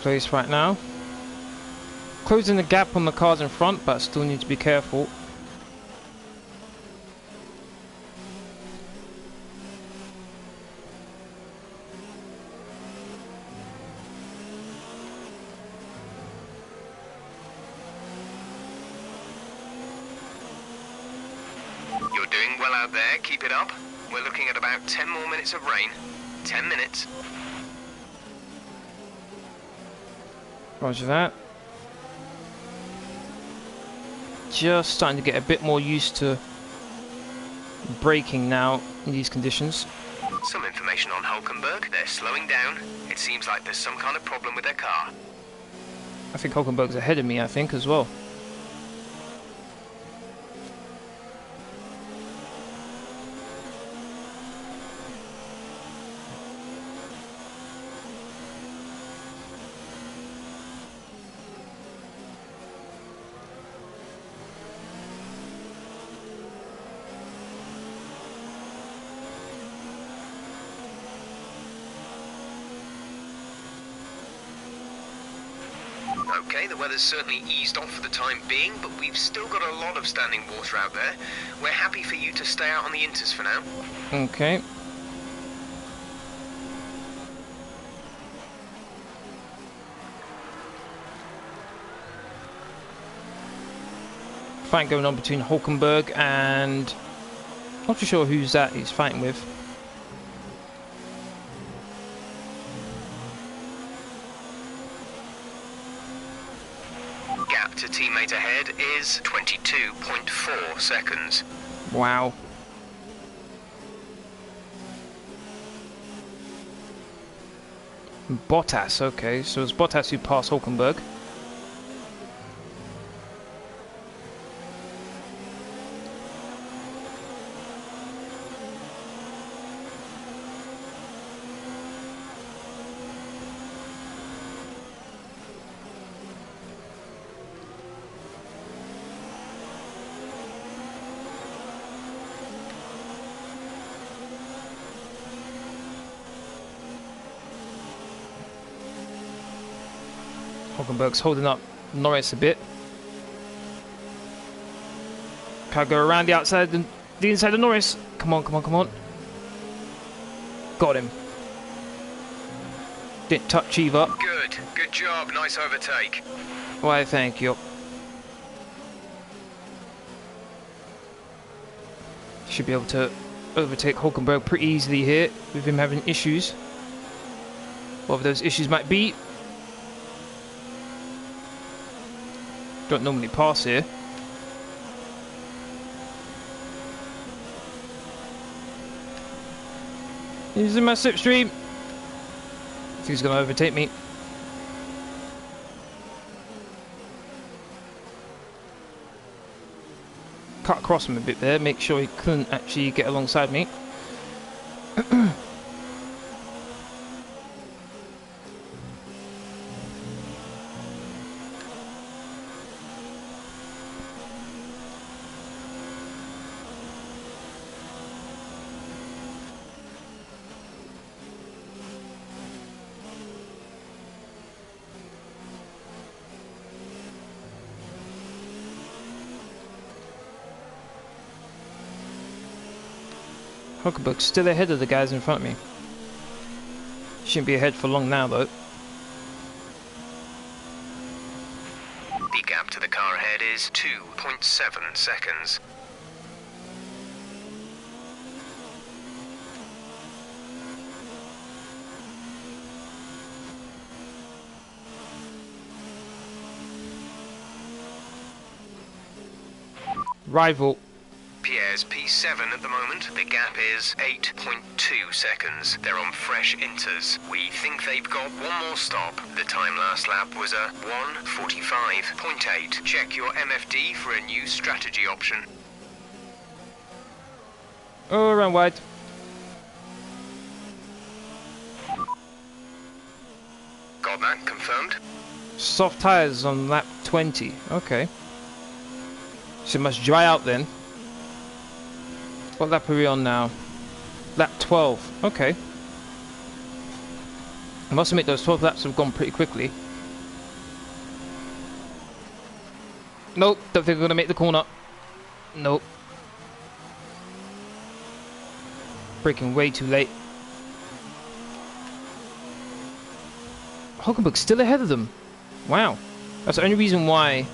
Place right now. Closing the gap on the cars in front, but still need to be careful. You're doing well out there, keep it up. We're looking at about 10 more minutes of rain. 10 minutes. Roger that. Just starting to get a bit more used to braking now in these conditions. Some information on Hulkenberg. They're slowing down. It seems like there's some kind of problem with their car. I think Hulkenberg's ahead of me, I think, as well. Okay, the weather's certainly eased off for the time being, but we've still got a lot of standing water out there. We're happy for you to stay out on the inters for now. Okay. Fight going on between Hulkenberg and... not too sure who's that he's fighting with. Gap to teammate ahead is 22.4 seconds. Wow. Bottas, okay, so it's Bottas who passed Hulkenberg. Hulkenberg's holding up Norris a bit. Can I go around the outside, the inside of Norris? Come on, come on, come on. Got him. Didn't touch either. Good job, nice overtake. Why, thank you. Should be able to overtake Hulkenberg pretty easily here, with him having issues. Whatever those issues might be. Don't normally pass here. He's in my slipstream. I think he's going to overtake me. Cut across him a bit there, make sure he couldn't actually get alongside me. Hulkenberg's still ahead of the guys in front of me. Shouldn't be ahead for long now, though. The gap to the car ahead is 2.7 seconds. Rival. Pierre's P7 at the moment. The gap is 8.2 seconds. They're on fresh inters. We think they've got one more stop. The time last lap was a 1:45.8. Check your MFD for a new strategy option. Oh, around wide. Got that confirmed? Soft tyres on lap 20. Okay. So it must dry out then. What lap are we on now? Lap 12. Okay. I must admit those 12 laps have gone pretty quickly. Nope, don't think we're going to make the corner. Nope. Braking way too late. Hulkenberg's still ahead of them. Wow. That's the only reason why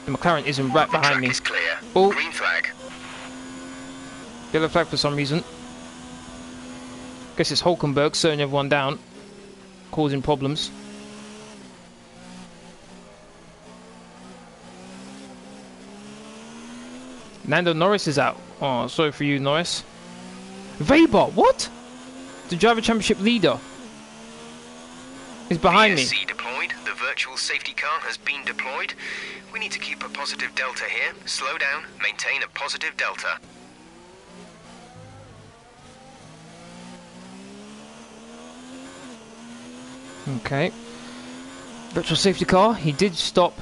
the McLaren isn't right behind me. The track is clear. Oh. Green flag. Yellow flag for some reason. Guess it's Hulkenberg slowing everyone down, causing problems. Lando Norris is out. Oh, sorry for you, Norris. Weber, what? The driver championship leader is behind me. VSC deployed. The virtual safety car has been deployed. We need to keep a positive delta here. Slow down. Maintain a positive delta. Okay. Virtual safety car. He did stop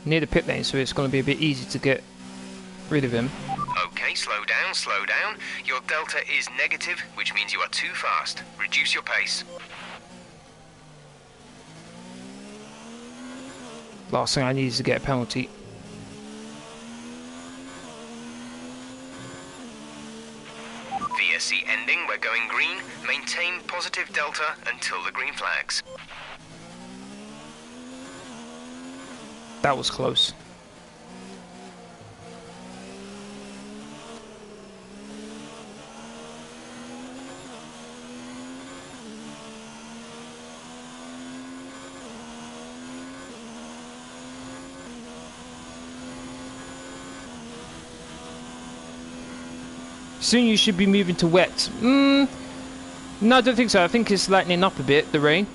near the pit lane, so it's going to be a bit easy to get rid of him. Okay, slow down, slow down. Your delta is negative, which means you are too fast. Reduce your pace. Last thing I need is to get a penalty. VSC ending, we're going green. Maintain positive delta until the green flags. That was close. Soon you should be moving to wet. No, I don't think so. I think it's lightening up a bit, the rain.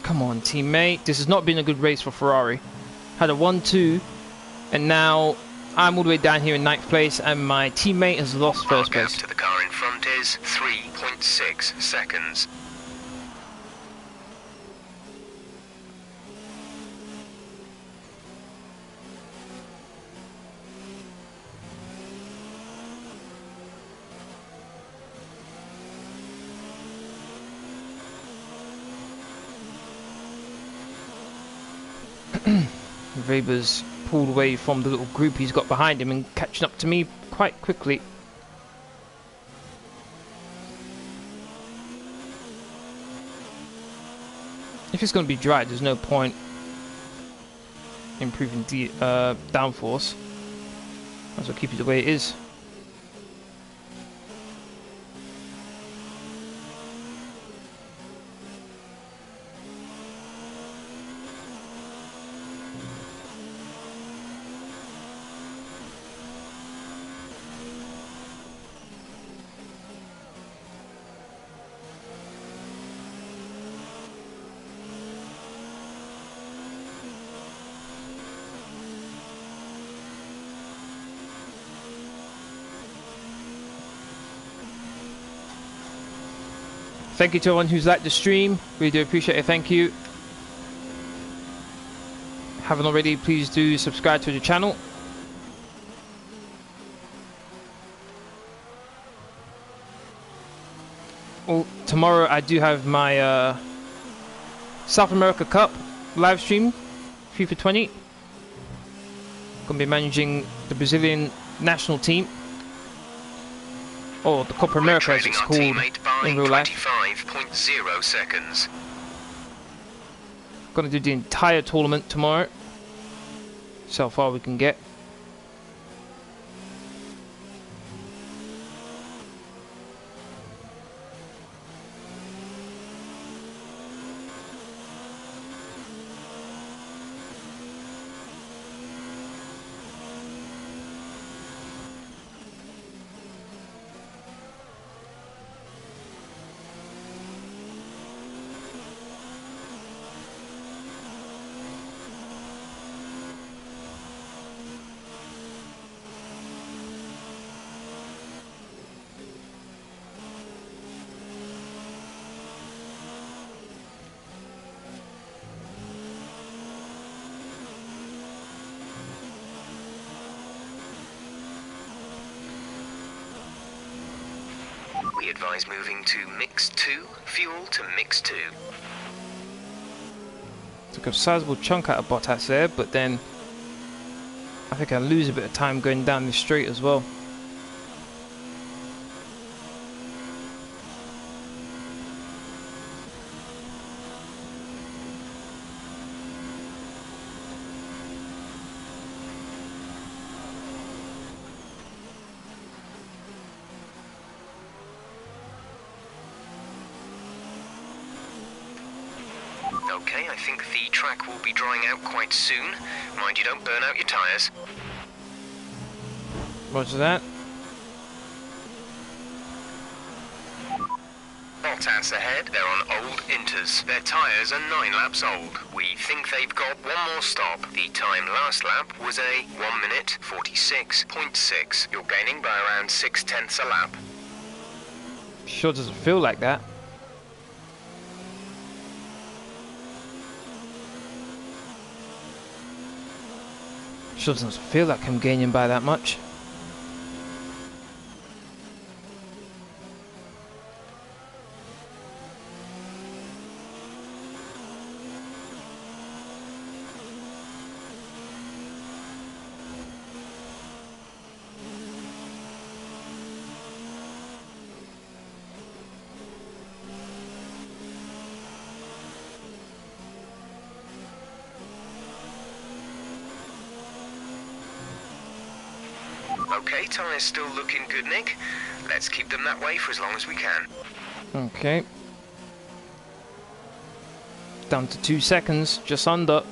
Come on, teammate. This has not been a good race for Ferrari. Had a 1-2, and now I'm all the way down here in 9th place, and my teammate has lost first place. Gap to the car in front is 3.6 seconds. Weber's pulled away from the little group he's got behind him and catching up to me quite quickly. If it's going to be dry, there's no point improving the downforce. Might as well keep it the way it is. Thank you to everyone who's liked the stream. Really do appreciate it. Thank you. Haven't already, please do subscribe to the channel. Well, tomorrow I do have my South America Cup live stream, FIFA 20. Gonna be managing the Brazilian national team. Or the Copa America as it's called in real life. 25.0 seconds. Gonna do the entire tournament tomorrow. See how far we can get. We advise moving to mix 2, fuel to mix 2. Took a sizable chunk out of Bottas there, but then I think I lose a bit of time going down this straight as well. Okay, I think the track will be drying out quite soon. Mind you don't burn out your tyres. Roger that. Bottas ahead, they're on old Inters. Their tyres are 9 laps old. We think they've got one more stop. The time last lap was a 1 minute 46.6. You're gaining by around 6/10 a lap. Sure doesn't feel like that. Sure doesn't feel like I'm gaining by that much. Okay, tyres still looking good, Nick. Let's keep them that way for as long as we can. Okay. Down to 2 seconds, just under.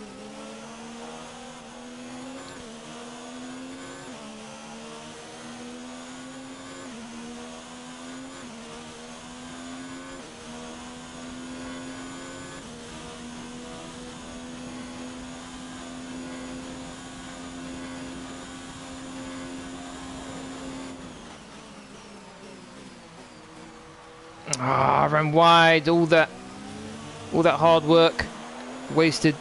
Ah, I ran wide, all that hard work wasted.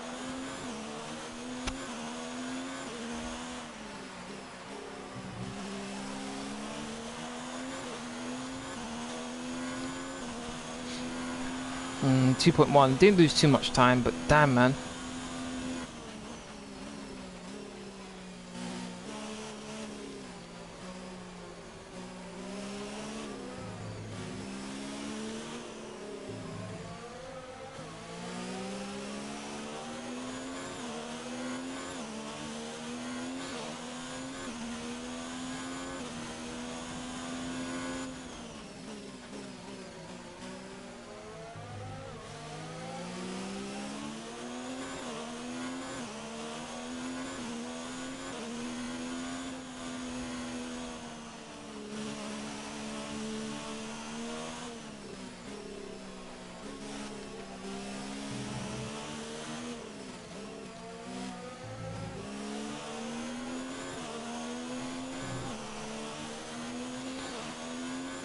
Mm, 2.1, didn't lose too much time, but damn, man.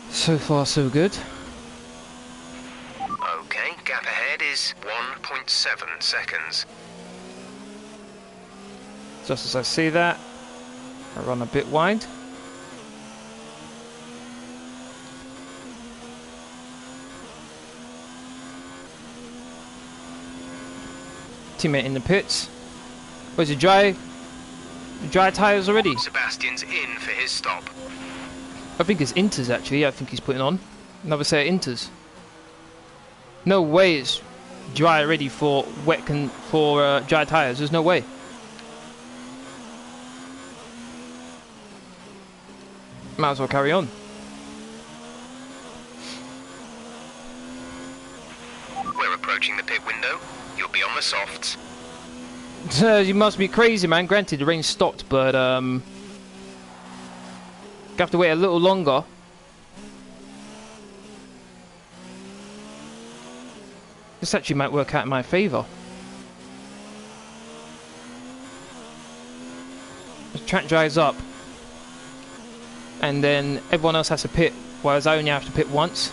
So far, so good. Okay, gap ahead is 1.7 seconds. Just as I see that, I run a bit wide. Teammate in the pits. Where's the dry tyres already? Sebastian's in for his stop. I think it's inters actually. I think he's putting on another set of inters. No way it's dry already for dry tyres. There's no way. Might as well carry on. We're approaching the pit window. You'll be on the softs. You must be crazy, man. Granted, the rain stopped, but have to wait a little longer. This actually might work out in my favour. The track dries up, and then everyone else has to pit, whereas I only have to pit once.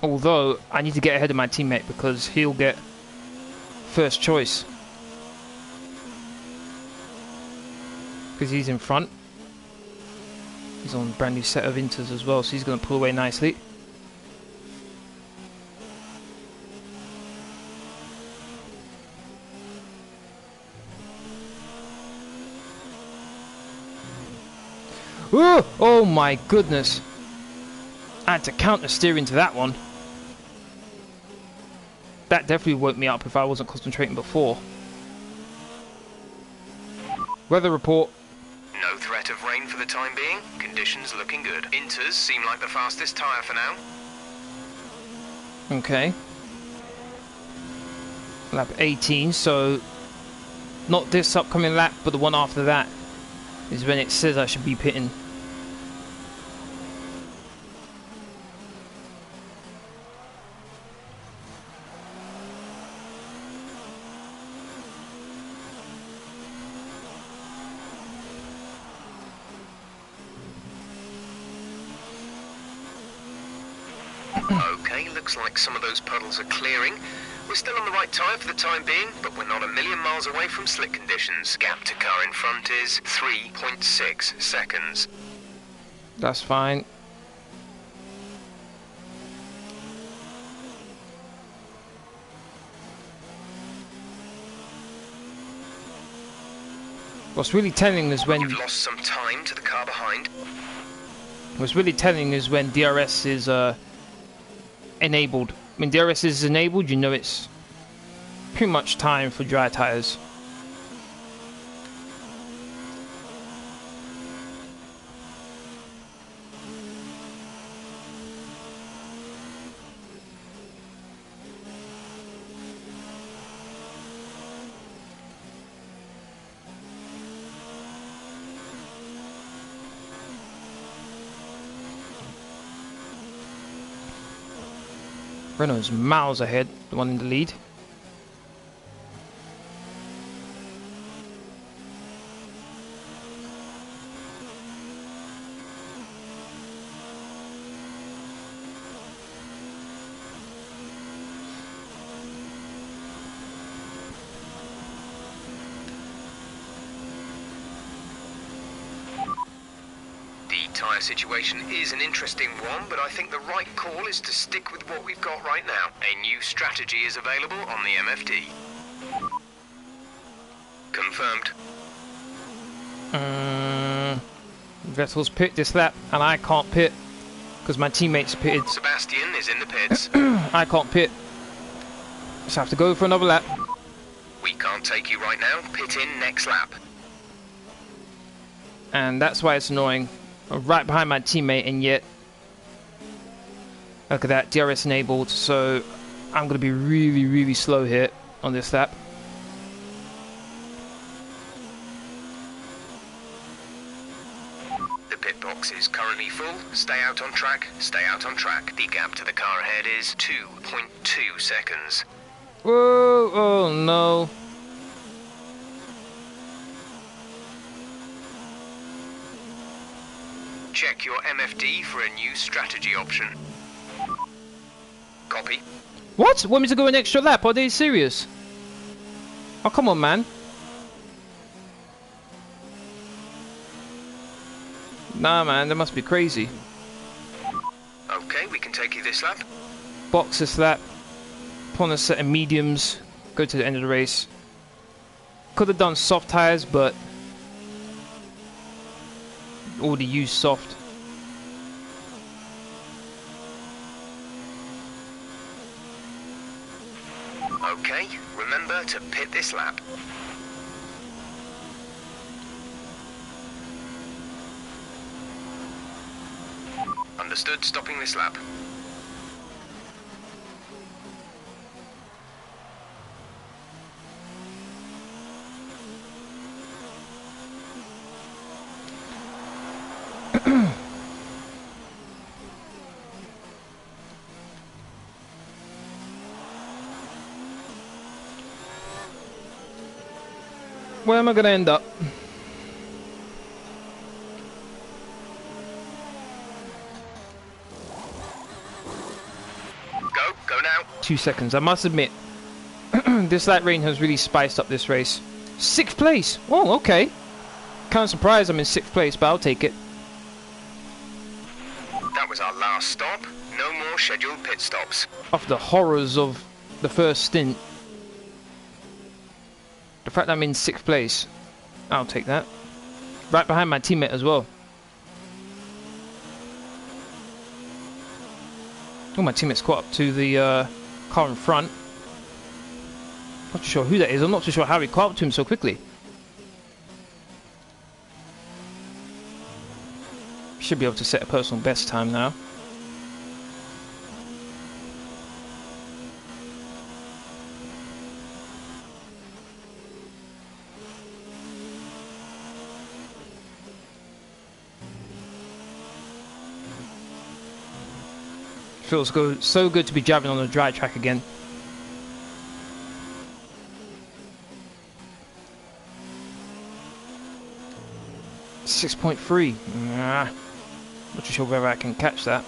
Although I need to get ahead of my teammate because he'll get first choice. Because he's in front. He's on a brand new set of inters as well, so he's going to pull away nicely. Ooh! Oh my goodness! I had to counter steer into that one. That definitely woke me up if I wasn't concentrating before. Weather report. No threat of rain for the time being. Conditions looking good. Inters seem like the fastest tyre for now. Okay. Lap 18, so not this upcoming lap, but the one after that is when it says I should be pitting. Okay, looks like some of those puddles are clearing. We're still on the right tyre for the time being, but we're not a million miles away from slick conditions. Gap to car in front is 3.6 seconds. That's fine. What's really telling is when... You've lost some time to the car behind. What's really telling is when DRS is enabled. When DRS is enabled, you know it's pretty much time for dry tyres. Renault's miles ahead, the one in the lead. Tyre situation is an interesting one, but I think the right call is to stick with what we've got right now. A new strategy is available on the MFD. Confirmed. Vettel's pit this lap, and I can't pit because my teammates pitted. Sebastian is in the pits. I can't pit. Just have to go for another lap. We can't take you right now. Pit in next lap. And that's why it's annoying. I'm right behind my teammate, and yet look at that, DRS enabled, so I'm going to be really, really slow here on this lap. The pit box is currently full. Stay out on track, stay out on track. The gap to the car ahead is 2.2 seconds. Whoa, oh no. Check your MFD for a new strategy option. Copy. What? Want me to go an extra lap? Are they serious? Oh, come on, man. Nah, man, they must be crazy. Okay, we can take you this lap. Box this lap. Put on a set of mediums. Go to the end of the race. Could have done soft tires, but already used soft. Okay, remember to pit this lap. Understood, stopping this lap. Where am I going to end up? Go now. 2 seconds. I must admit, this light rain has really spiced up this race. 6th place. Oh, okay. Kind of surprised I'm in 6th place, but I'll take it. That was our last stop. No more scheduled pit stops. After the horrors of the first stint, the fact that I'm in 6th place, I'll take that. Right behind my teammate as well. Oh, my teammate's caught up to the car in front. Not too sure who that is. I'm not too sure how he caught up to him so quickly. Should be able to set a personal best time now. Feels so good to be driving on a dry track again. .3. Nah, not too sure whether I can catch that.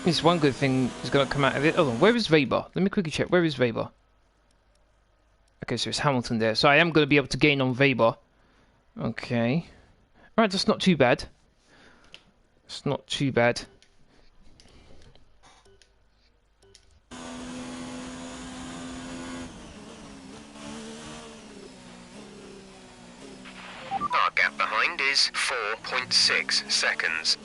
This one good thing is going to come out of it. Oh, where is Weber? Let me quickly check. Where is Weber? Okay, so it's Hamilton there. So I am going to be able to gain on Weber. Okay. Alright, that's not too bad. It's not too bad. Our gap behind is 4.6 seconds.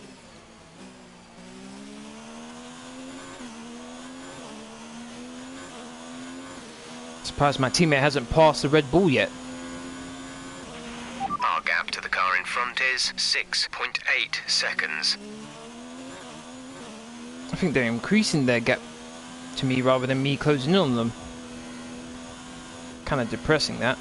Surprised my teammate hasn't passed the Red Bull yet. Our gap to the car in front is 6.8 seconds. I think they're increasing their gap to me rather than me closing in on them. Kind of depressing, that.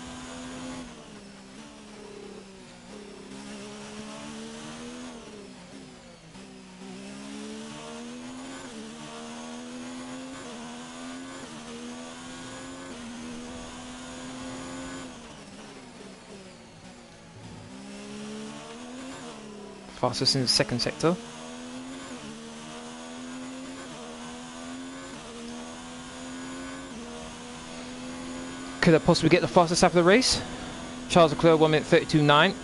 Fastest in the second sector. Could I possibly get the fastest after the race? Charles Leclerc 1 minute 32.9.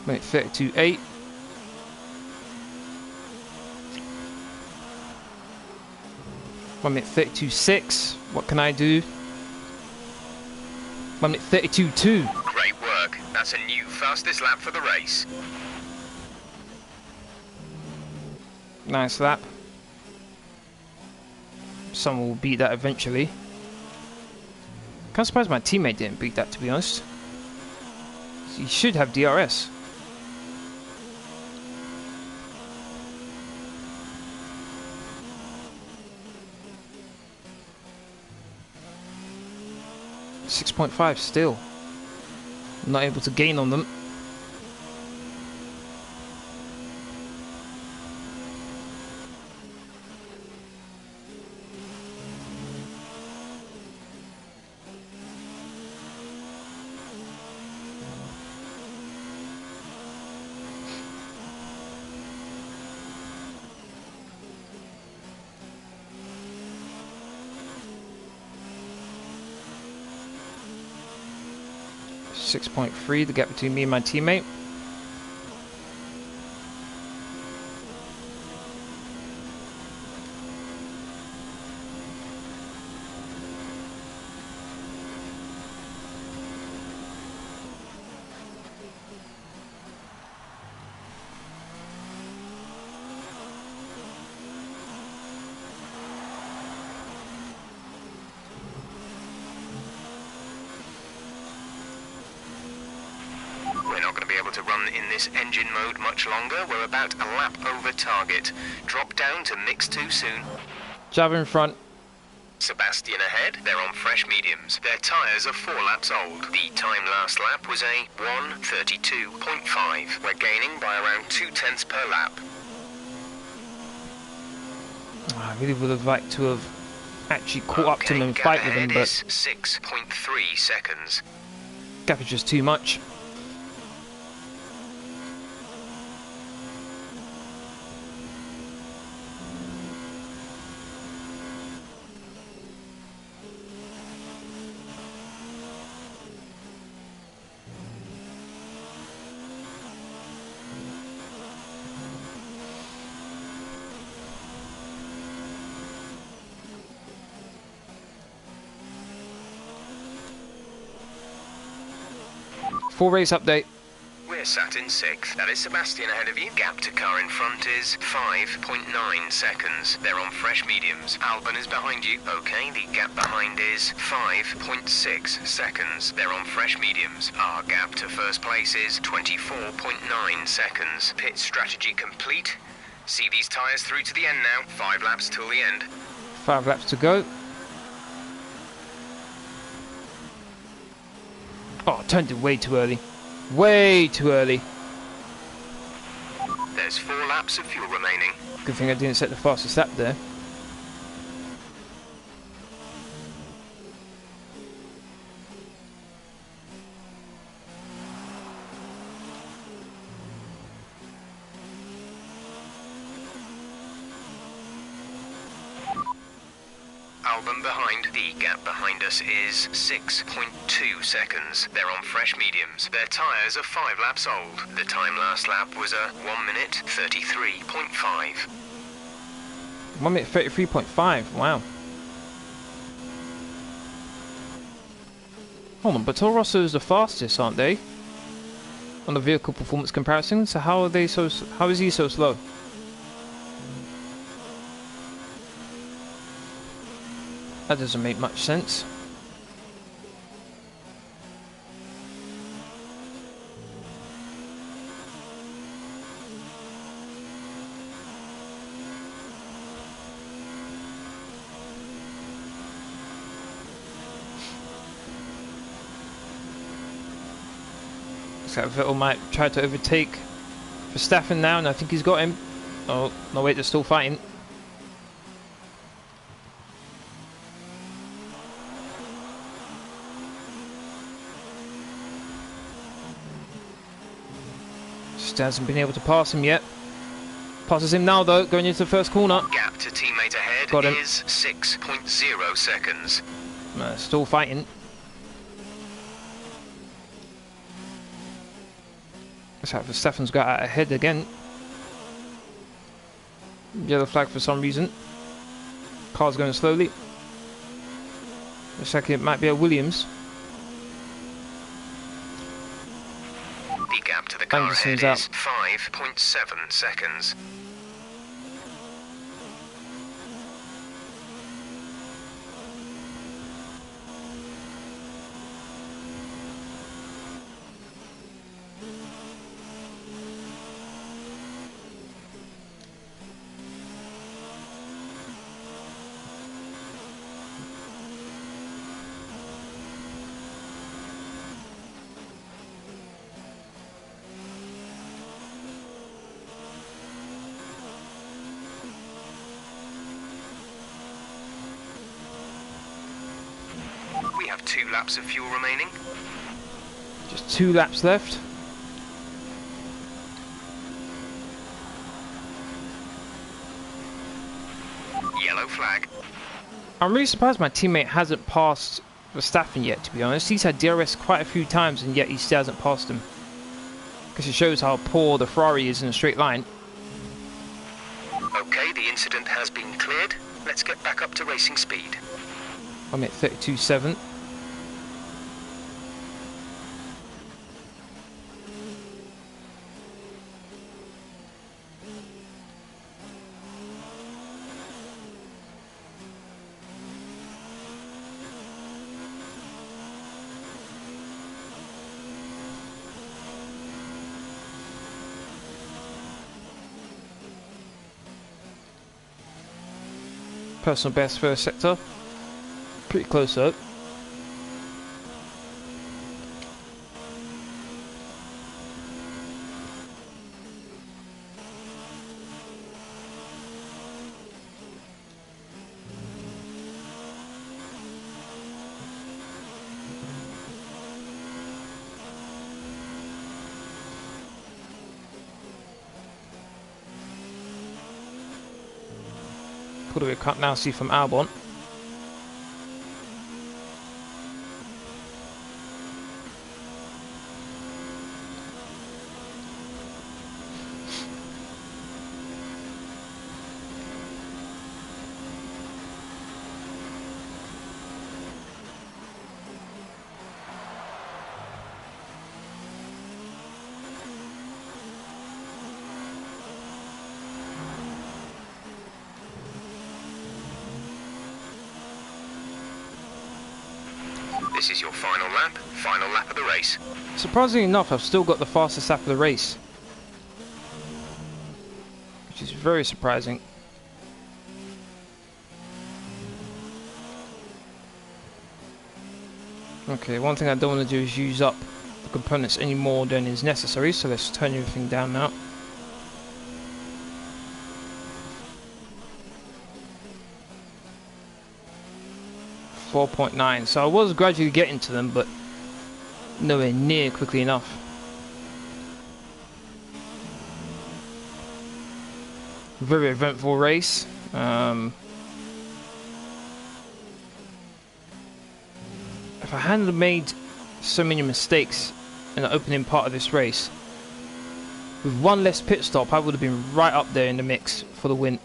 Minute 32.8. One minute 32.6. What can I do? 1 minute 32.2. Great work. That's a new fastest lap for the race. Nice lap. Someone will beat that eventually. Kind of surprised my teammate didn't beat that, to be honest. He should have DRS. .5 still. Not able to gain on them. .3, the gap between me and my teammate. In this engine mode much longer. We're about a lap over target. Drop down to mix too soon. Java in front. Sebastian ahead. They're on fresh mediums. Their tyres are 4 laps old. The time last lap was a 1:32.5. We're gaining by around 0.2 per lap. I really would have liked to have actually caught up to him and fight with him, but 6.3 seconds. Gap is just too much. Full race update. We're sat in 6th. That is Sebastian ahead of you. Gap to car in front is 5.9 seconds. They're on fresh mediums. Albon is behind you. Okay, the gap behind is 5.6 seconds. They're on fresh mediums. Our gap to first place is 24.9 seconds. Pit strategy complete. See these tyres through to the end now. 5 laps till the end. 5 laps to go. Oh, turned it way too early. Way too early. There's 4 laps of fuel remaining. Good thing I didn't set the fastest lap there. Albon behind. The gap behind us is 6.2 seconds. They're on fresh mediums. Their tyres are 5 laps old. The time last lap was a 1:33.5. 1:33.5. Wow. Hold on, but Toro Rosso is the fastest, aren't they? on the vehicle performance comparison. So how is he so slow? That doesn't make much sense. Vettel might try to overtake Verstappen now, and I think he's got him. Oh, no wait, they're still fighting. Just hasn't been able to pass him yet. Passes him now though, going into the first corner. Gap to teammate ahead is 6.0 seconds. Still fighting. Looks like Verstappen's got out ahead again. Yellow flag for some reason. Car's going slowly. Looks like it might be a Williams. The gap to the car ahead is 5.7 seconds. We have 2 laps of fuel remaining. Just 2 laps left. Yellow flag. I'm really surprised my teammate hasn't passed Verstappen yet, to be honest. He's had DRS quite a few times and yet he still hasn't passed him. Because it shows how poor the Ferrari is in a straight line. Okay, the incident has been cleared. Let's get back up to racing speed. I'm at 32.7. Personal best first sector. Pretty close though. What do we can't now see from Albon? This is your final lap of the race. Surprisingly enough, I've still got the fastest lap of the race, which is very surprising. Okay, one thing I don't want to do is use up the components any more than is necessary, so let's turn everything down now. .9, so I was gradually getting to them, but nowhere near quickly enough. Very eventful race. If I hadn't made so many mistakes in the opening part of this race, with one less pit stop, I would have been right up there in the mix for the win.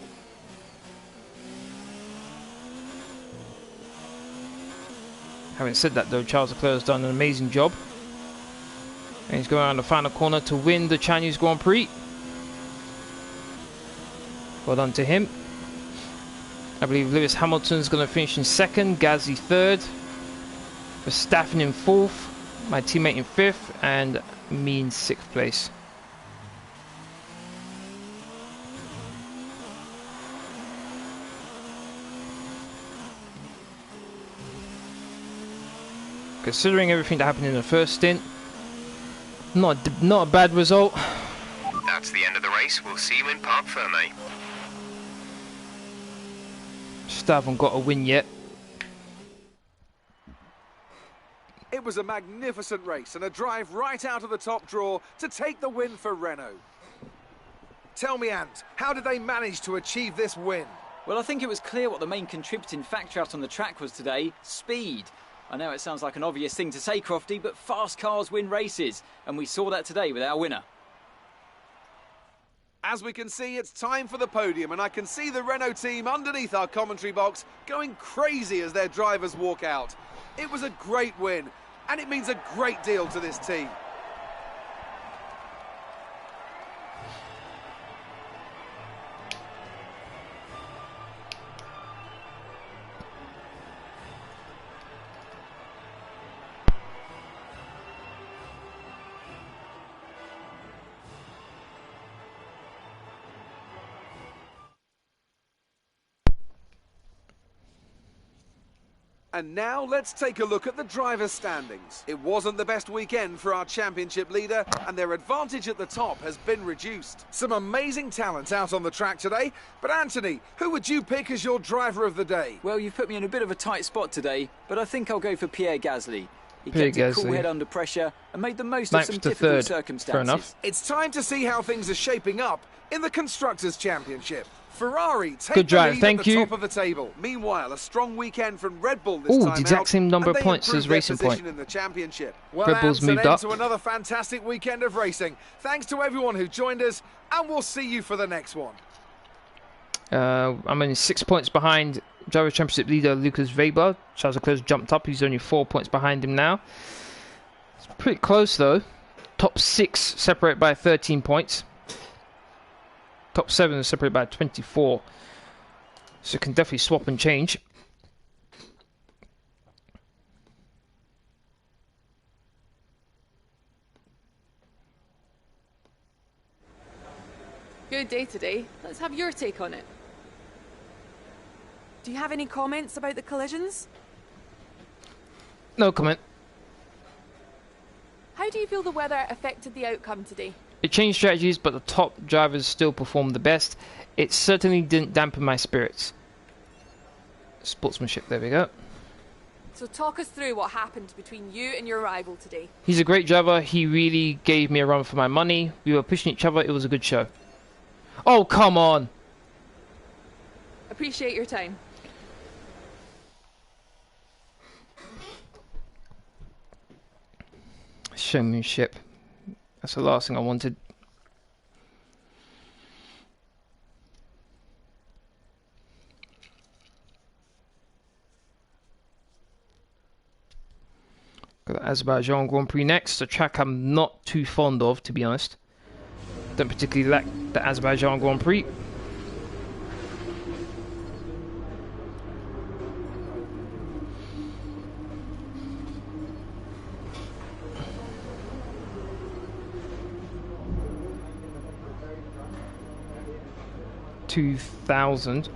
Having said that though, Charles Leclerc has done an amazing job. And he's going around the final corner to win the Chinese Grand Prix. Well done to him. I believe Lewis Hamilton's going to finish in second, Gasly third, Verstappen in fourth, my teammate in fifth, and me in sixth place. Considering everything that happened in the first stint, not a bad result. That's the end of the race. We'll see you in Parc Fermé. Still haven't got a win yet. It was a magnificent race and a drive right out of the top draw to take the win for Renault. Tell me, Ant, how did they manage to achieve this win? Well, I think it was clear what the main contributing factor out on the track was today: speed. I know it sounds like an obvious thing to say, Crofty, but fast cars win races, and we saw that today with our winner. As we can see, it's time for the podium, and I can see the Renault team underneath our commentary box going crazy as their drivers walk out. It was a great win, and it means a great deal to this team. And now let's take a look at the drivers' standings. It wasn't the best weekend for our championship leader, and their advantage at the top has been reduced. Some amazing talent out on the track today, but Anthony, who would you pick as your driver of the day? Well, you've put me in a bit of a tight spot today, but I think I'll go for Pierre Gasly. He kept a cool head under pressure and made the most of some difficult circumstances. Fair enough. It's time to see how things are shaping up in the Constructors Championship. Ferrari take Good drive, the lead thank at the you. top of the table. Meanwhile, a strong weekend from Red Bull this time the exact out, same number and of they points as improved their Racing position Point. in the championship. Well, Red Bull's Ants, an moved end up. to another fantastic weekend of racing. Thanks to everyone who joined us, and we'll see you for the next one. I'm only 6 points behind Drivers' Championship leader Lukas Weber. Charles Leclerc's jumped up. He's only 4 points behind him now. It's pretty close though. Top 6 separated by 13 points. Top 7 is separated by 24. So it can definitely swap and change. Good day today. Let's have your take on it. Do you have any comments about the collisions? No comment. How do you feel the weather affected the outcome today? It changed strategies, but the top drivers still performed the best. It certainly didn't dampen my spirits. Sportsmanship, there we go. So talk us through what happened between you and your rival today. He's a great driver. He really gave me a run for my money. We were pushing each other. It was a good show. Oh, come on. Appreciate your time. Showmanship. That's the last thing I wanted. Got the Azerbaijan Grand Prix next, a track I'm not too fond of, to be honest. Don't particularly like the Azerbaijan Grand Prix. $2,000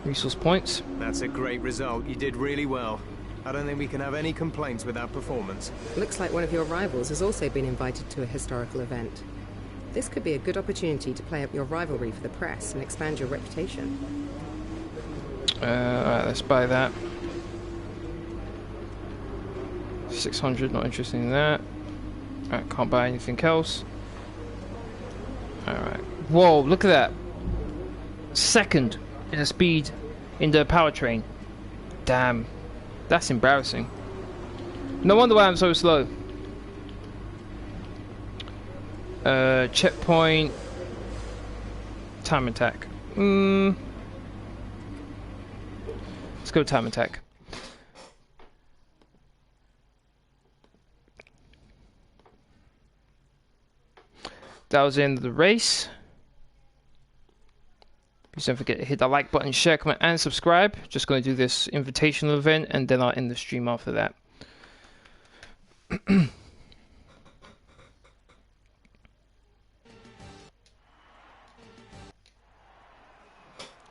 resource points. That's a great result. You did really well. I don't think we can have any complaints with that performance. Looks like one of your rivals has also been invited to a historical event. This could be a good opportunity to play up your rivalry for the press and expand your reputation. Alright, let's buy that. 600, not interested in that. Alright, can't buy anything else. Alright. Whoa, look at that. Second in the speed in the powertrain. Damn. That's embarrassing. No wonder why I'm so slow. Checkpoint. Time attack. Let's go time attack. that was the end of the race. Please don't forget to hit that like button, share, comment, and subscribe. Just going to do this invitational event, and then I'll end the stream after that.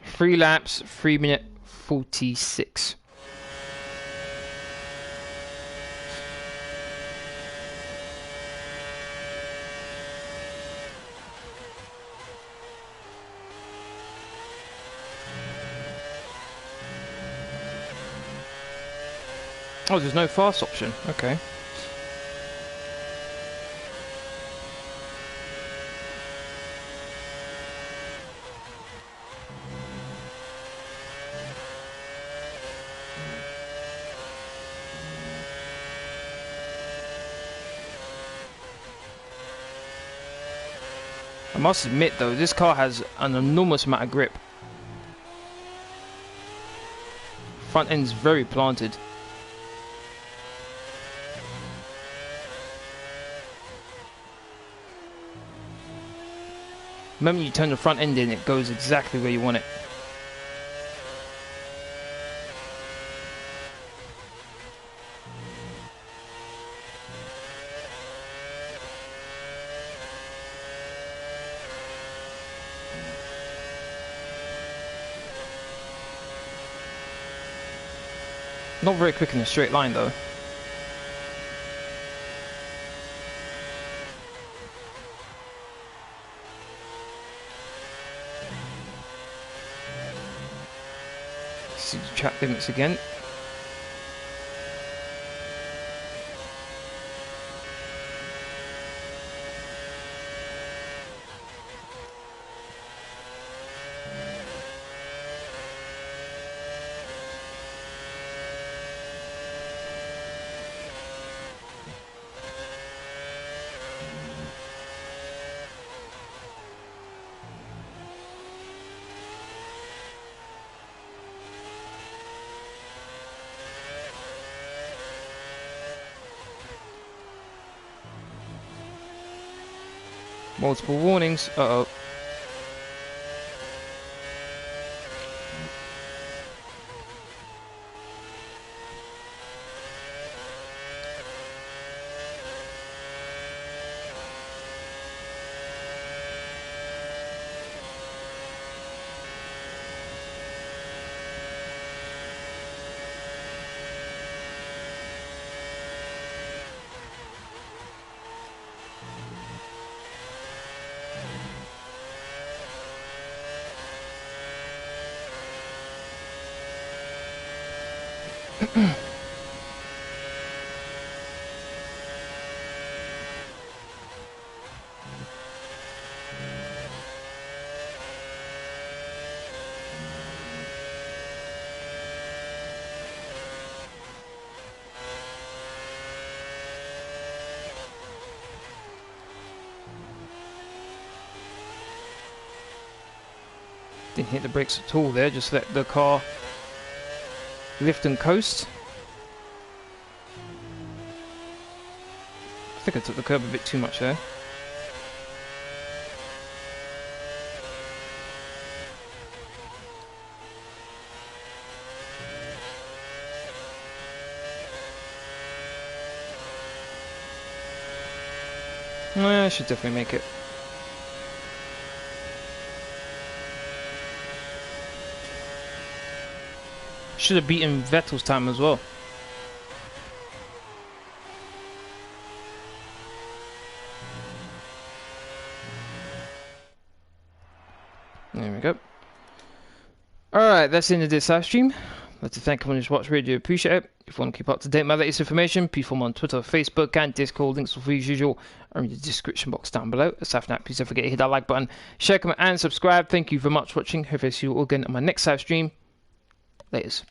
3 laps, 3 minute 46. Oh, there's no fast option. Okay. I must admit though, this car has an enormous amount of grip. Front end's very planted. The moment you turn the front end in, it goes exactly where you want it. Not very quick in a straight line though. See the track limits again. Multiple warnings. Uh-oh. Didn't hit the brakes at all there, just let the car lift and coast. I think I took the curb a bit too much there. I should definitely make it. Should have beaten Vettel's time as well. There we go. Alright, that's the end of this live stream. I'd like to thank everyone who's watched. Really do appreciate it. If you want to keep up to date with my latest information, please follow me on Twitter, Facebook, and Discord. Links will be as usual are in the description box down below. Aside from that, please don't forget to hit that like button, share, comment, and subscribe. Thank you very much for watching. Hope I see you all again on my next live stream. Laters.